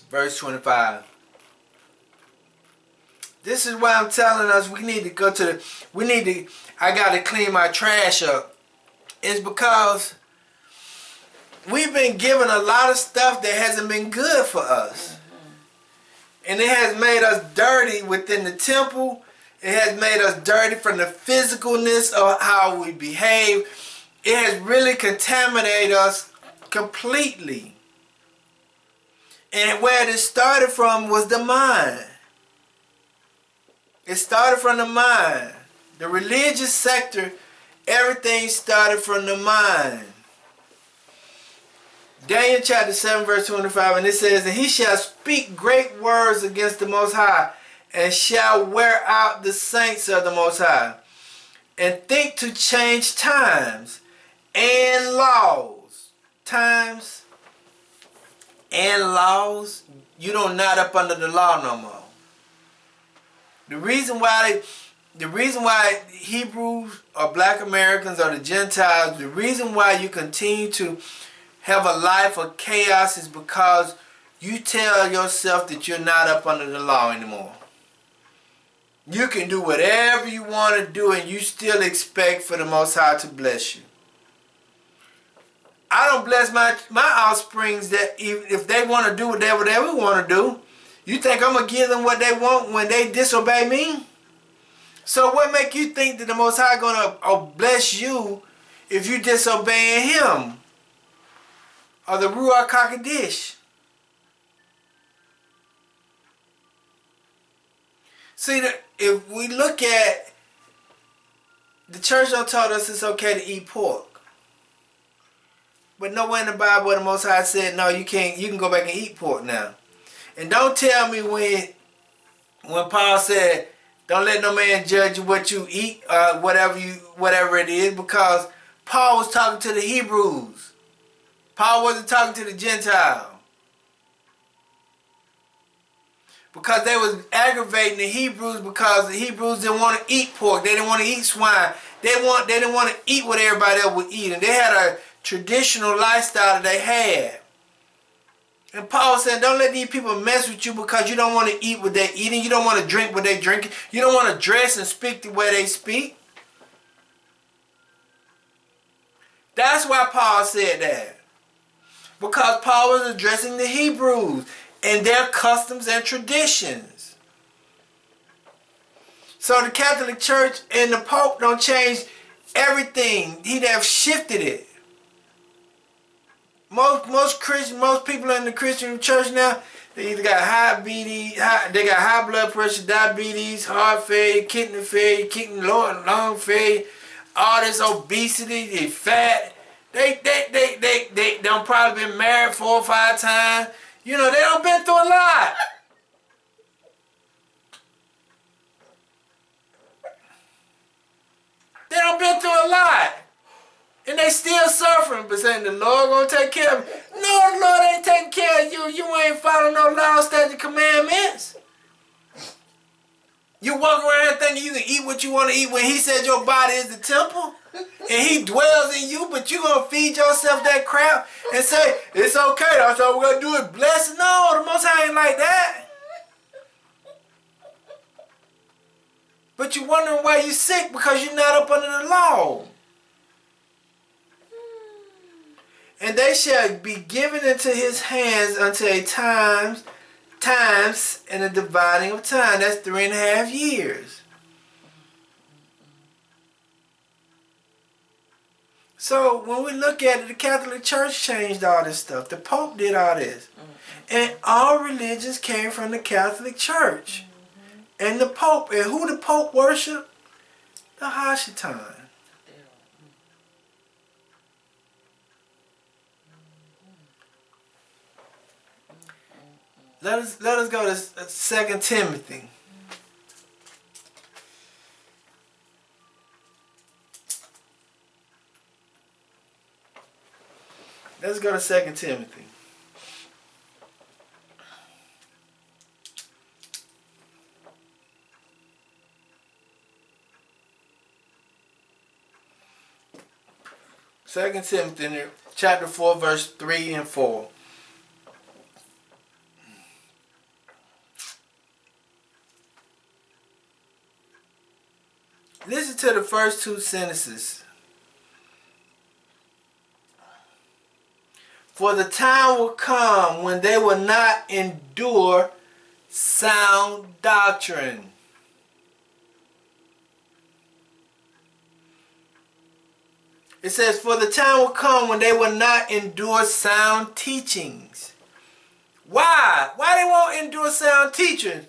verse 25. This is why I'm telling us we need to go to I got to clean my trash up. It's because we've been given a lot of stuff that hasn't been good for us. And it has made us dirty within the temple. It has made us dirty from the physicalness of how we behave. It has really contaminated us completely. And where it started from was the mind. It started from the mind. The religious sector, everything started from the mind. Daniel chapter 7 verse 25, and it says, and he shall speak great words against the Most High, and shall wear out the saints of the Most High, and think to change times and laws. Times and laws. You don't not up under the law no more. The reason why Hebrews or Black Americans or the Gentiles, the reason why you continue to have a life of chaos is because you tell yourself that you're not up under the law anymore. You can do whatever you want to do and you still expect for the Most High to bless you. I don't bless my offsprings that if they want to do whatever they want to do. You think I'm going to give them what they want when they disobey me? So what make you think that the Most High going to bless you if you disobeying Him? Or the Ruach HaKodesh? See, if we look at, the church don't taught us it's okay to eat pork. But nowhere in the Bible where the Most High said, no, you can't, you can go back and eat pork now. And don't tell me when Paul said, don't let no man judge you what you eat, whatever it is, because Paul was talking to the Hebrews. Paul wasn't talking to the Gentile. Because they was aggravating the Hebrews because the Hebrews didn't want to eat pork. They didn't want to eat swine. They didn't want to eat what everybody else would eat. And they had a traditional lifestyle that they had. And Paul said, don't let these people mess with you because you don't want to eat what they're eating. You don't want to drink what they're drinking. You don't want to dress and speak the way they speak. That's why Paul said that. Because Paul was addressing the Hebrews and their customs and traditions. So the Catholic Church and the Pope don't change everything. He'd have shifted it. Most Christians, most people in the Christian church now, they either got they got high blood pressure, diabetes, heart failure, kidney failure, lung failure, all this obesity, they fat. They done probably been married 4 or 5 times. You know, they done been through a lot. They done been through a lot. And they still suffering, but saying the Lord gonna take care of me. No, the Lord ain't taking care of you. You ain't following no law, statute, commandments. You walk around thinking you can eat what you want to eat when He said your body is the temple. And He dwells in you, but you gonna feed yourself that crap and say, it's okay, that's all we're gonna do is bless it. No, the Most High ain't like that. But you wondering why you sick because you're not up under the law. And they shall be given into His hands until a times and a dividing of time. That's 3.5 years. So when we look at it, the Catholic Church changed all this stuff. The Pope did all this. And all religions came from the Catholic Church. And the Pope, and who the Pope worship? The Hashatan. Let us go to 2 Timothy. Let's go to 2 Timothy. Second Timothy chapter 4 verse 3 and 4. Listen to the first 2 sentences. For the time will come when they will not endure sound doctrine. It says, for the time will come when they will not endure sound teachings. Why? Why they won't endure sound teachings?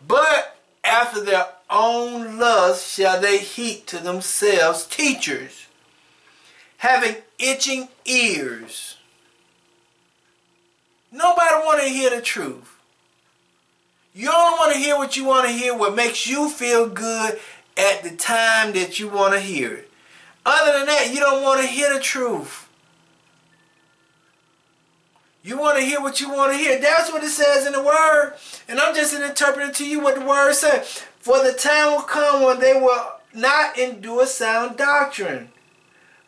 But after their own lust shall they heap to themselves teachers, having itching ears, Nobody want to hear the truth. You only want to hear what you want to hear, what makes you feel good at the time that you want to hear it. Other than that, you don't want to hear the truth. You want to hear what you want to hear. That's what it says in the Word. And I'm just interpreting to you what the Word says. For the time will come when they will not endure sound doctrine,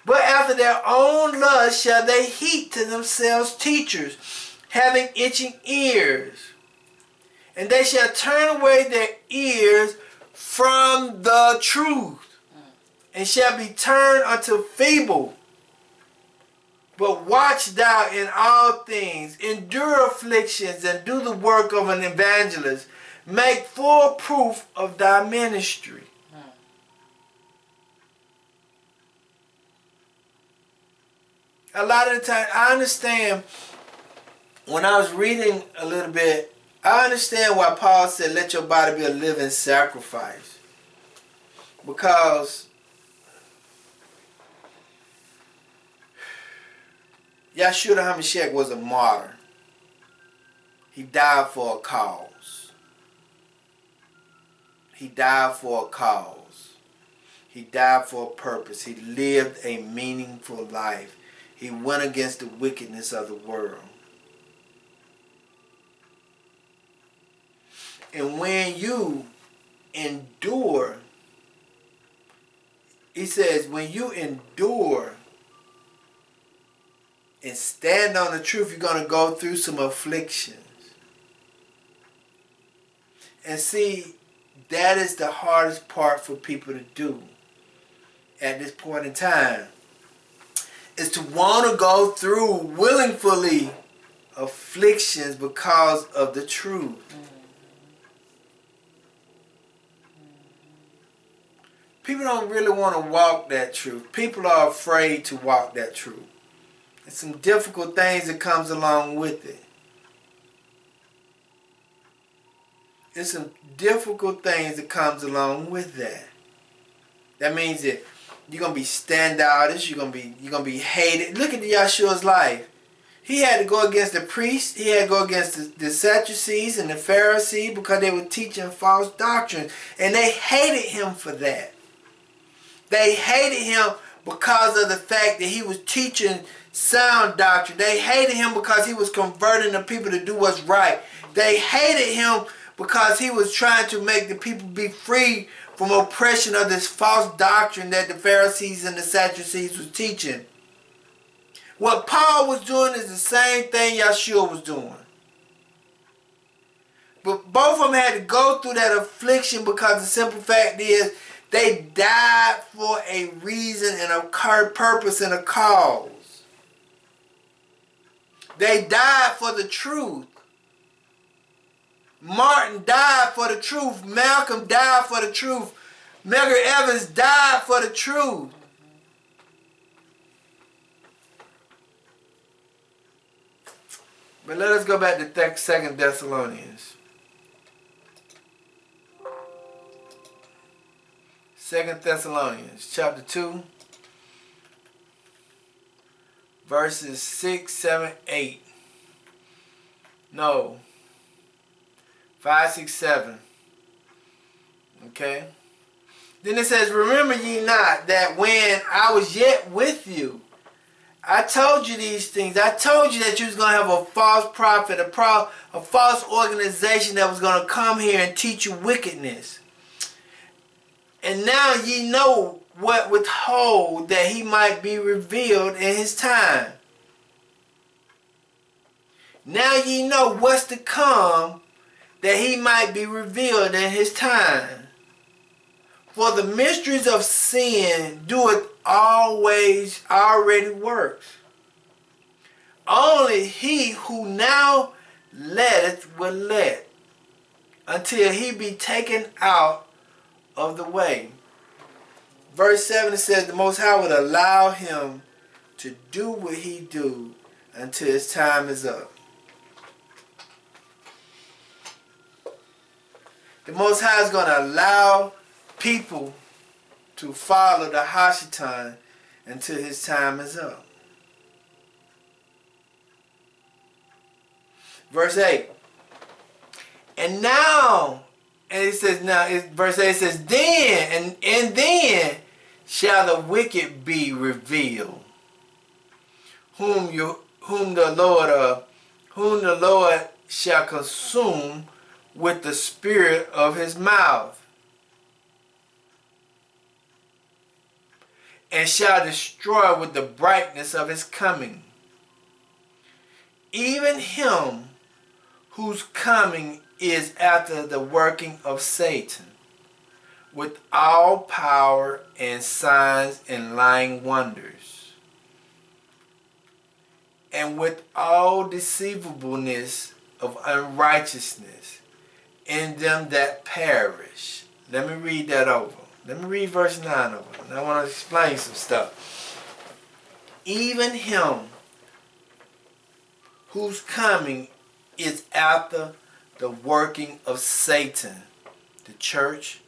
but after their own lust shall they heap to themselves teachers, having itching ears. And they shall turn away their ears from the truth, and shall be turned unto fable. But watch thou in all things, endure afflictions, and do the work of an evangelist. Make full proof of thy ministry. A lot of the time, I understand, when I was reading a little bit, I understand why Paul said, let your body be a living sacrifice. Because Yahshua HaMashiach was a martyr. He died for a cause. He died for a cause. He died for a purpose. He lived a meaningful life. He went against the wickedness of the world. And when you endure, he says, when you endure and stand on the truth, you're going to go through some afflictions. And see, that is the hardest part for people to do at this point in time, is to want to go through willingly afflictions because of the truth. People don't really want to walk that truth. People are afraid to walk that truth. And some difficult things that comes along with it. There's some difficult things that comes along with that. That means that you're gonna be standoutish. You're gonna be hated. Look at Yahshua's life. He had to go against the priests. He had to go against the Sadducees and the Pharisees because they were teaching false doctrines, and they hated him for that. They hated him because of the fact that he was teaching sound doctrine. They hated him because he was converting the people to do what's right. They hated him because he was trying to make the people be free from oppression of this false doctrine that the Pharisees and the Sadducees was teaching. What Paul was doing is the same thing Yahshua was doing. But both of them had to go through that affliction because the simple fact is they died for a reason and a purpose and a cause. They died for the truth. Martin died for the truth. Malcolm died for the truth. Medgar Evers died for the truth. But let us go back to 2 Thessalonians. 2 Thessalonians chapter 2, verses 6, 7, 8. No. 5, 6, 7. Okay. Then it says, remember ye not that when I was yet with you, I told you these things. I told you that you was going to have a false prophet, a false organization that was going to come here and teach you wickedness. And now ye know what withhold that he might be revealed in his time. Now ye know what's to come that he might be revealed in his time. For the mysteries of sin doeth always already works. Only he who now letteth will let, until he be taken out of the way. Verse 7 it says, the Most High would allow him to do what he do until his time is up. The Most High is going to allow people to follow the Hashatan until his time is up. Verse 8. And now, and it says now, verse 8 says, then, and then shall the wicked be revealed, whom the Lord shall consume with the spirit of his mouth, and shall destroy with the brightness of his coming. Even him whose coming is after the working of Satan, with all power and signs and lying wonders, and with all deceivableness of unrighteousness in them that perish. Let me read that over. Let me read verse 9 over. And I want to explain some stuff. Even him whose coming is after the working of Satan, the church,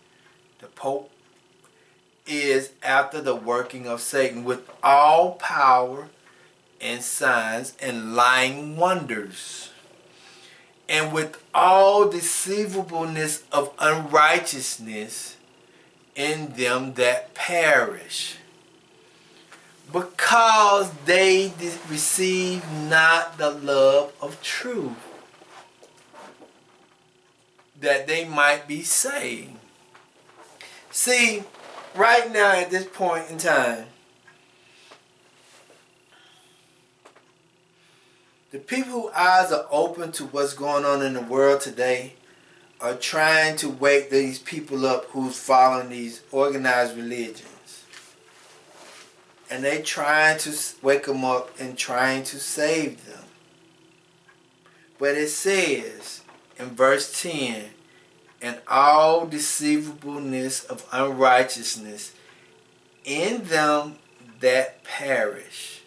the Pope, is after the working of Satan with all power and signs and lying wonders, and with all deceivableness of unrighteousness in them that perish, because they receive not the love of truth, that they might be saved. See, right now at this point in time, the people whose eyes are open to what's going on in the world today are trying to wake these people up who's following these organized religions. And they trying to wake them up and trying to save them. But it says in verse 10, and all deceivableness of unrighteousness in them that perish.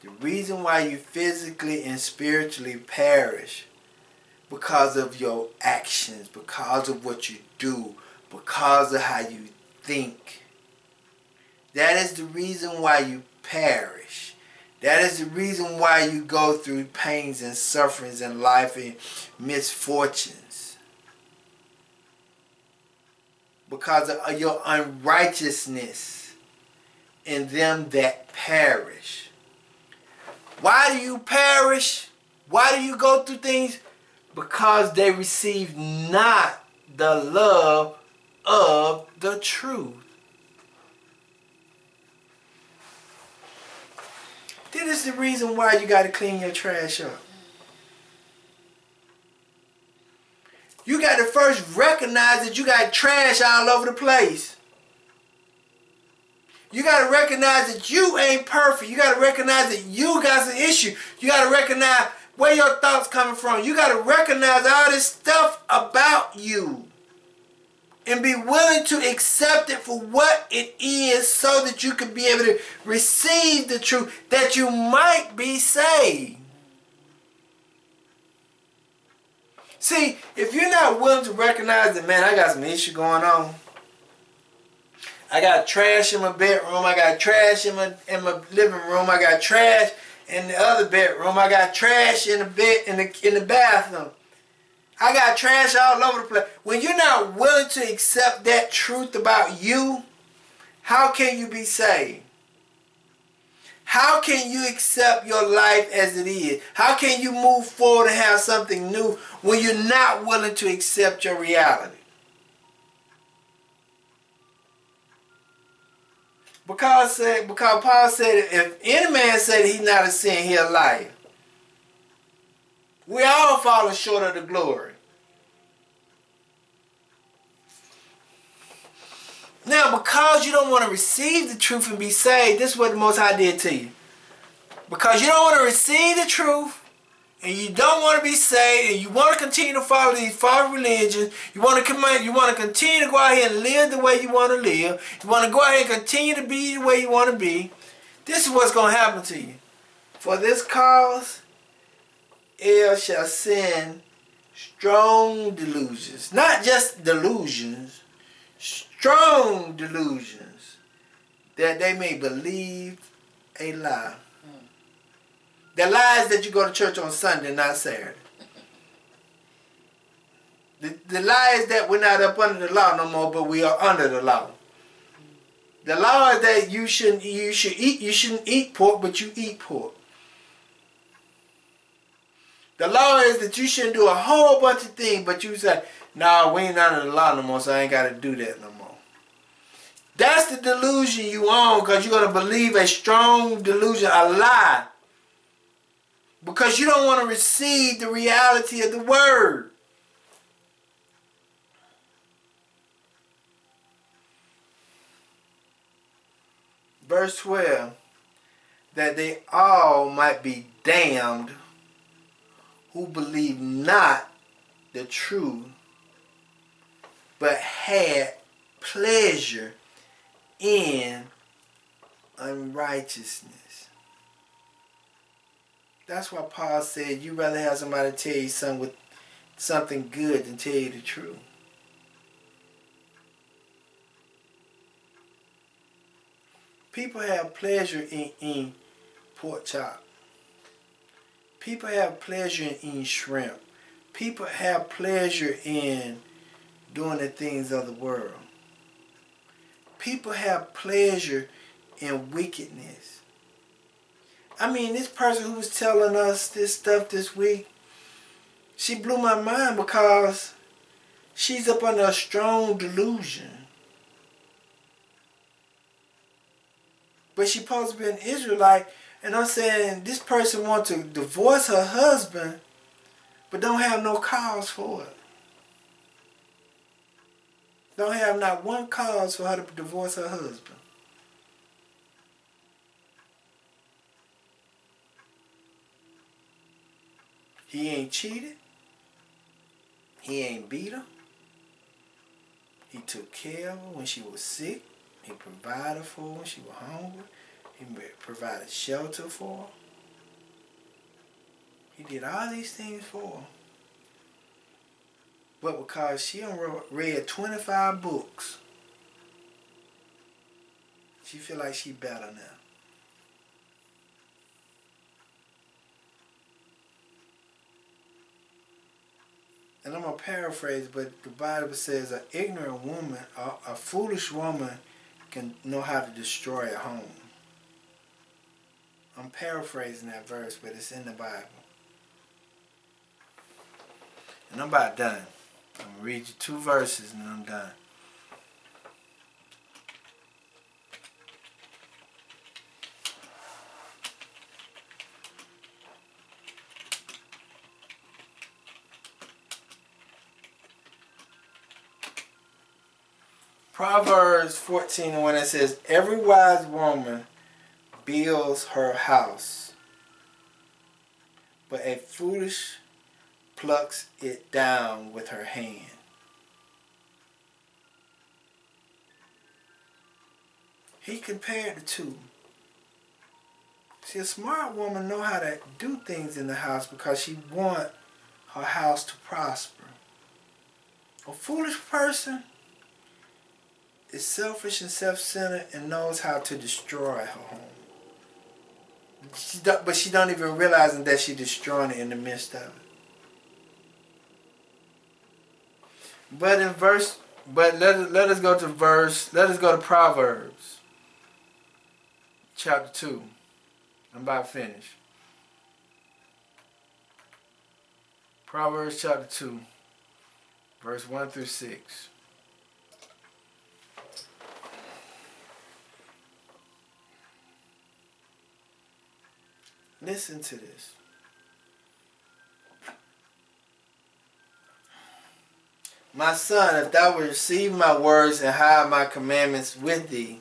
The reason why you physically and spiritually perish, because of your actions, because of what you do, because of how you think. That is the reason why you perish. That is the reason why you go through pains and sufferings in life and misfortunes. Because of your unrighteousness in them that perish. Why do you perish? Why do you go through things? Because they receive not the love of the truth. This is the reason why you got to clean your trash up. You got to first recognize that you got trash all over the place. You got to recognize that you ain't perfect. You got to recognize that you got some issue. You got to recognize where your thoughts coming from. You got to recognize all this stuff about you. And be willing to accept it for what it is, so that you can be able to receive the truth, that you might be saved. See, if you're not willing to recognize that, man, I got some issue going on. I got trash in my bedroom. I got trash in my living room. I got trash in the other bedroom. I got trash in the bed in the bathroom. I got trash all over the place. When you're not willing to accept that truth about you, how can you be saved? How can you accept your life as it is? How can you move forward and have something new when you're not willing to accept your reality? Because Paul said, if any man say that he's not a sin, he's a liar. We all falling short of the glory. Now, because you don't want to receive the truth and be saved, this is what the Most High did to you. Because you don't want to receive the truth, and you don't want to be saved, and you want to continue to follow these false religions, you want to continue to go out here and live the way you want to live, you want to go out here and continue to be the way you want to be, this is what's going to happen to you. For this cause, El shall send strong delusions. Not just delusions, strong delusions, that they may believe a lie. The lie is that you go to church on Sunday, not Saturday. The lie is that we're not up under the law no more, but we are under the law. The law is that you shouldn't eat pork, but you eat pork. The law is that you shouldn't do a whole bunch of things, but you say, "No, we ain't under the law no more, so I ain't got to do that no more." That's the delusion you own, because you're going to believe a strong delusion, a lie, because you don't want to receive the reality of the word. Verse 12, that they all might be damned who believe not the truth, but had pleasure in unrighteousness. That's why Paul said you'd rather have somebody tell you something good than tell you the truth. People have pleasure in eating pork chop. People have pleasure in eating shrimp. People have pleasure in doing the things of the world. People have pleasure in wickedness. I mean, this person who was telling us this stuff this week, she blew my mind because she's up under a strong delusion. But she's supposed to be an Israelite, and I'm saying this person wants to divorce her husband, but don't have no cause for it. Don't have not one cause for her to divorce her husband. He ain't cheated. He ain't beat her. He took care of her when she was sick. He provided for her when she was hungry. He provided shelter for her. He did all these things for her. But because she read 25 books, she feel like she better now. And I'm going to paraphrase, but the Bible says an ignorant woman, a foolish woman can know how to destroy a home. I'm paraphrasing that verse, but it's in the Bible. And I'm about done. I'm going to read you 2 verses and I'm done. Proverbs 14:1, it says, every wise woman builds her house, but a foolish plucks it down with her hand. He compared the two. See, a smart woman know how to do things in the house because she wants her house to prosper. A foolish person is selfish and self-centered and knows how to destroy her home. But she don't even realize that she's destroying it in the midst of it. But let us go to Proverbs chapter 2. I'm about to finish. Proverbs chapter 2, verse 1 through 6. Listen to this. My son, if thou wilt receive my words and hide my commandments with thee,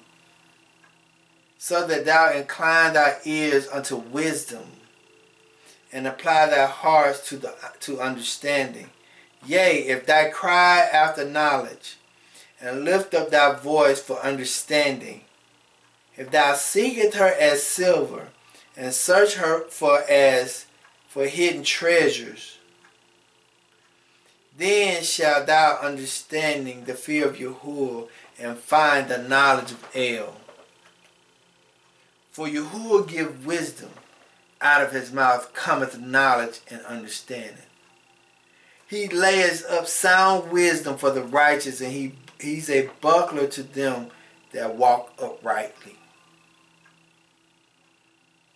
so that thou incline thy ears unto wisdom, and apply thy hearts to understanding. Yea, if thou cry after knowledge, and lift up thy voice for understanding, if thou seekest her as silver, and search her for hidden treasures, then shalt thou understanding the fear of Yahuwah, and find the knowledge of El. For Yahuwah give wisdom, out of his mouth cometh knowledge and understanding. He layers up sound wisdom for the righteous, and he's a buckler to them that walk uprightly.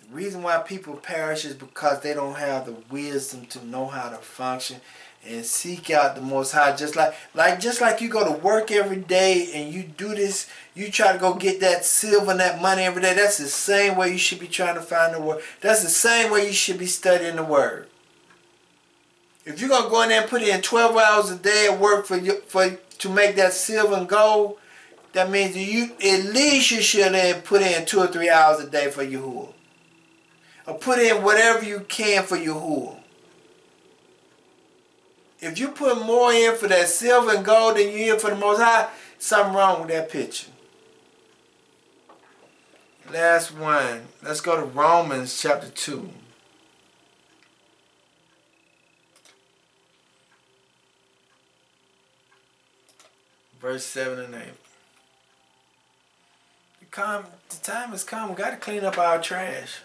The reason why people perish is because they don't have the wisdom to know how to function and seek out the Most High. Just like you go to work every day and you do this, you try to go get that silver and that money every day. That's the same way you should be trying to find the Word. That's the same way you should be studying the Word. If you're gonna go in there and put in 12 hours a day at work to make that silver and gold, that means you at least you should then put in 2 or 3 hours a day for your hul. Or put in whatever you can for your hul. If you put more in for that silver and gold than you in for the Most High, something wrong with that picture. Last one. Let's go to Romans chapter 2. Verse 7 and 8. The time has come. We got to clean up our trash.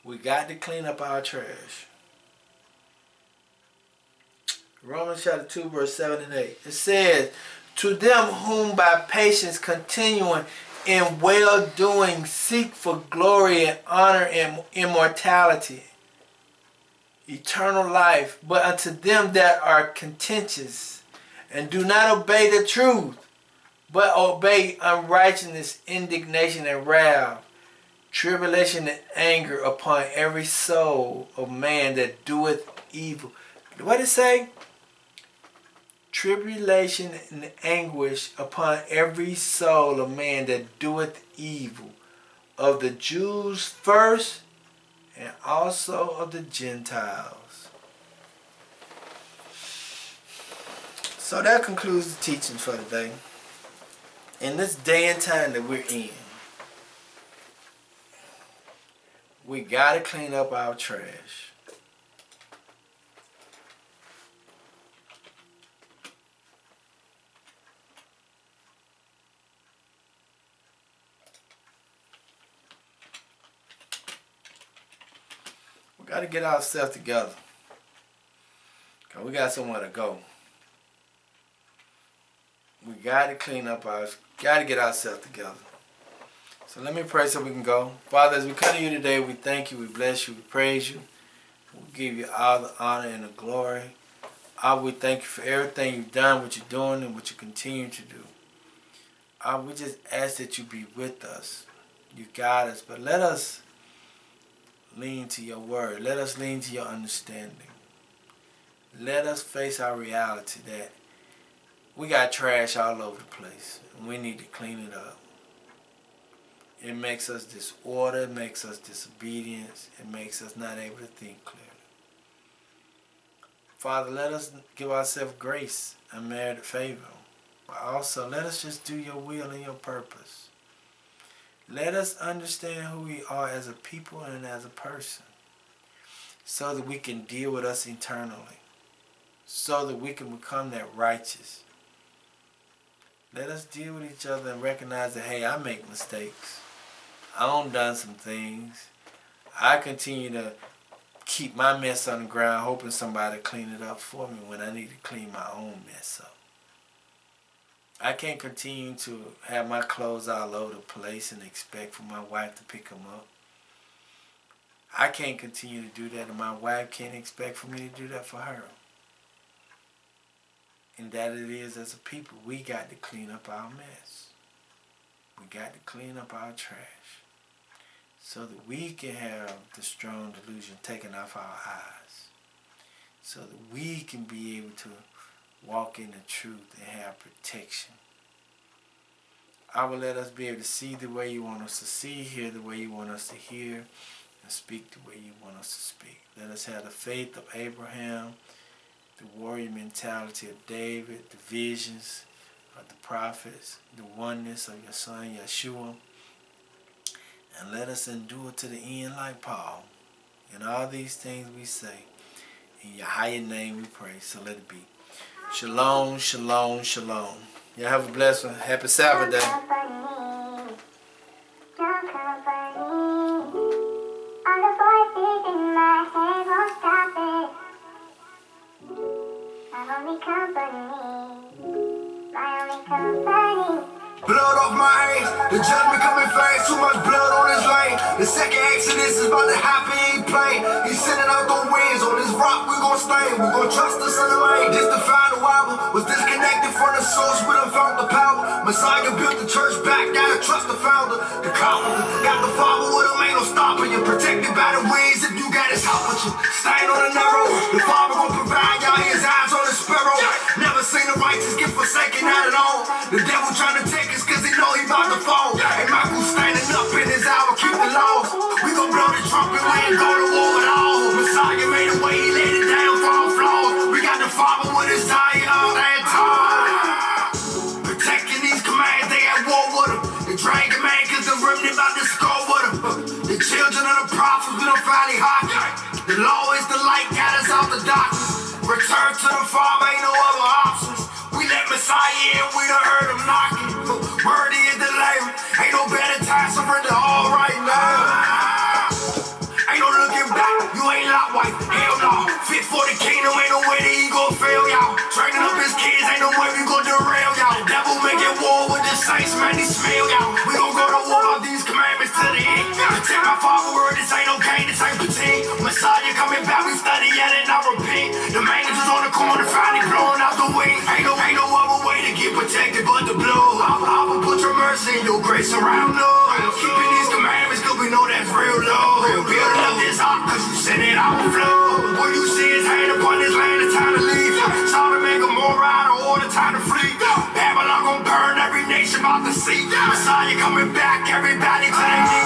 We got to clean up our trash. Romans chapter 2, verse 7 and 8. It says, to them whom by patience continuing in well-doing seek for glory and honor and immortality, eternal life, but unto them that are contentious and do not obey the truth, but obey unrighteousness, indignation, and wrath, tribulation and anger upon every soul of man that doeth evil. What did it say? Tribulation and anguish upon every soul of man that doeth evil, of the Jews first, and also of the Gentiles. So that concludes the teaching for today. In this day and time that we're in, we got to clean up our trash. We got to get ourselves together, because we got somewhere to go. We got to clean up got to get ourselves together. So let me pray so we can go. Father, as we come to you today, we thank you, we bless you, we praise you. We give you all the honor and the glory. We thank you for everything you've done, what you're doing, and what you continue to do. We just ask that you be with us. You guide us, but let us lean to your word. Let us lean to your understanding. Let us face our reality that we got trash all over the place, and we need to clean it up. It makes us disorder, it makes us disobedience, it makes us not able to think clearly. Father, let us give ourselves grace and merited favor. But also, let us just do your will and your purpose. Let us understand who we are as a people and as a person, so that we can deal with us internally, so that we can become that righteous. Let us deal with each other and recognize that, hey, I make mistakes. I done some things. I continue to keep my mess on the ground, hoping somebody to clean it up for me when I need to clean my own mess up. I can't continue to have my clothes all over the place and expect for my wife to pick them up. I can't continue to do that, and my wife can't expect for me to do that for her. And that it is, as a people, we got to clean up our mess. We got to clean up our trash, so that we can have the strong delusion taken off our eyes, so that we can be able to walk in the truth and have protection. I will let us be able to see the way you want us to see, hear the way you want us to hear, and speak the way you want us to speak. Let us have the faith of Abraham, the warrior mentality of David, the visions of the prophets, the oneness of your son Yeshua, and let us endure to the end like Paul. In all these things we say, in your higher name we pray, so let it be. Shalom, shalom, shalom. Y'all have a blessed one. Happy Sabbath day. only company. My only company. Blood off my hands, the judgment coming fast, too much blood on his lane. The second exodus is about to happen, he ain't playing. He's sending out the winds on this rock, we gon' stain. We gon' trust us in the lane. This the final album, was disconnected from the source, we done found the power. Messiah built the church back, gotta trust the founder. The copper, got the father with him, ain't no stopping you. Protected by the winds, if you got his help with you. Staying on the narrow, the father gon' provide, y'all his eyes on the sparrow. Never seen the righteous get forsaken, not at all. The devil trying to take us cause he know he about to fall. And Michael standing up in his hour, keep the law. We gon' blow the trumpet, we ain't go to war at all. Messiah made a way, he laid it down for our flaws. We got the father with his eye all that time. Protecting these commands, they at war with him. The dragon man cause the remnant about to score with him. The children of the prophets, we done finally hockey. The law is the light, got us out the darkness. Return to the farm, ain't no other options. We let Messiah in, we done heard him knocking. Worthy is the Lamb, ain't no better time, surrender all right now. Ain't no looking back, you ain't lot white, hell no. Fit for the kingdom, ain't no way that he gon' fail y'all. Training up his kids, ain't no way we gon' derail y'all. The devil making war with the saints, man, they smell y'all. We gon' go to war on these commandments to the end. Protect my father word, this ain't no game, this ain't pretend. Messiah coming back, we study yet and I repent. The angels on the corner finally blowing out the wind. Ain't no other way to get protected but the blood. I will put your mercy and your grace around us. Keeping these commandments cause we know that's real love. Building up this ark cause you sent it out flow. When you see his hand upon this land, it's time to leave. Sodom and Gomorrah out of order, time to flee. Babylon gon' burn every nation about to see. Messiah coming back, everybody to their knees.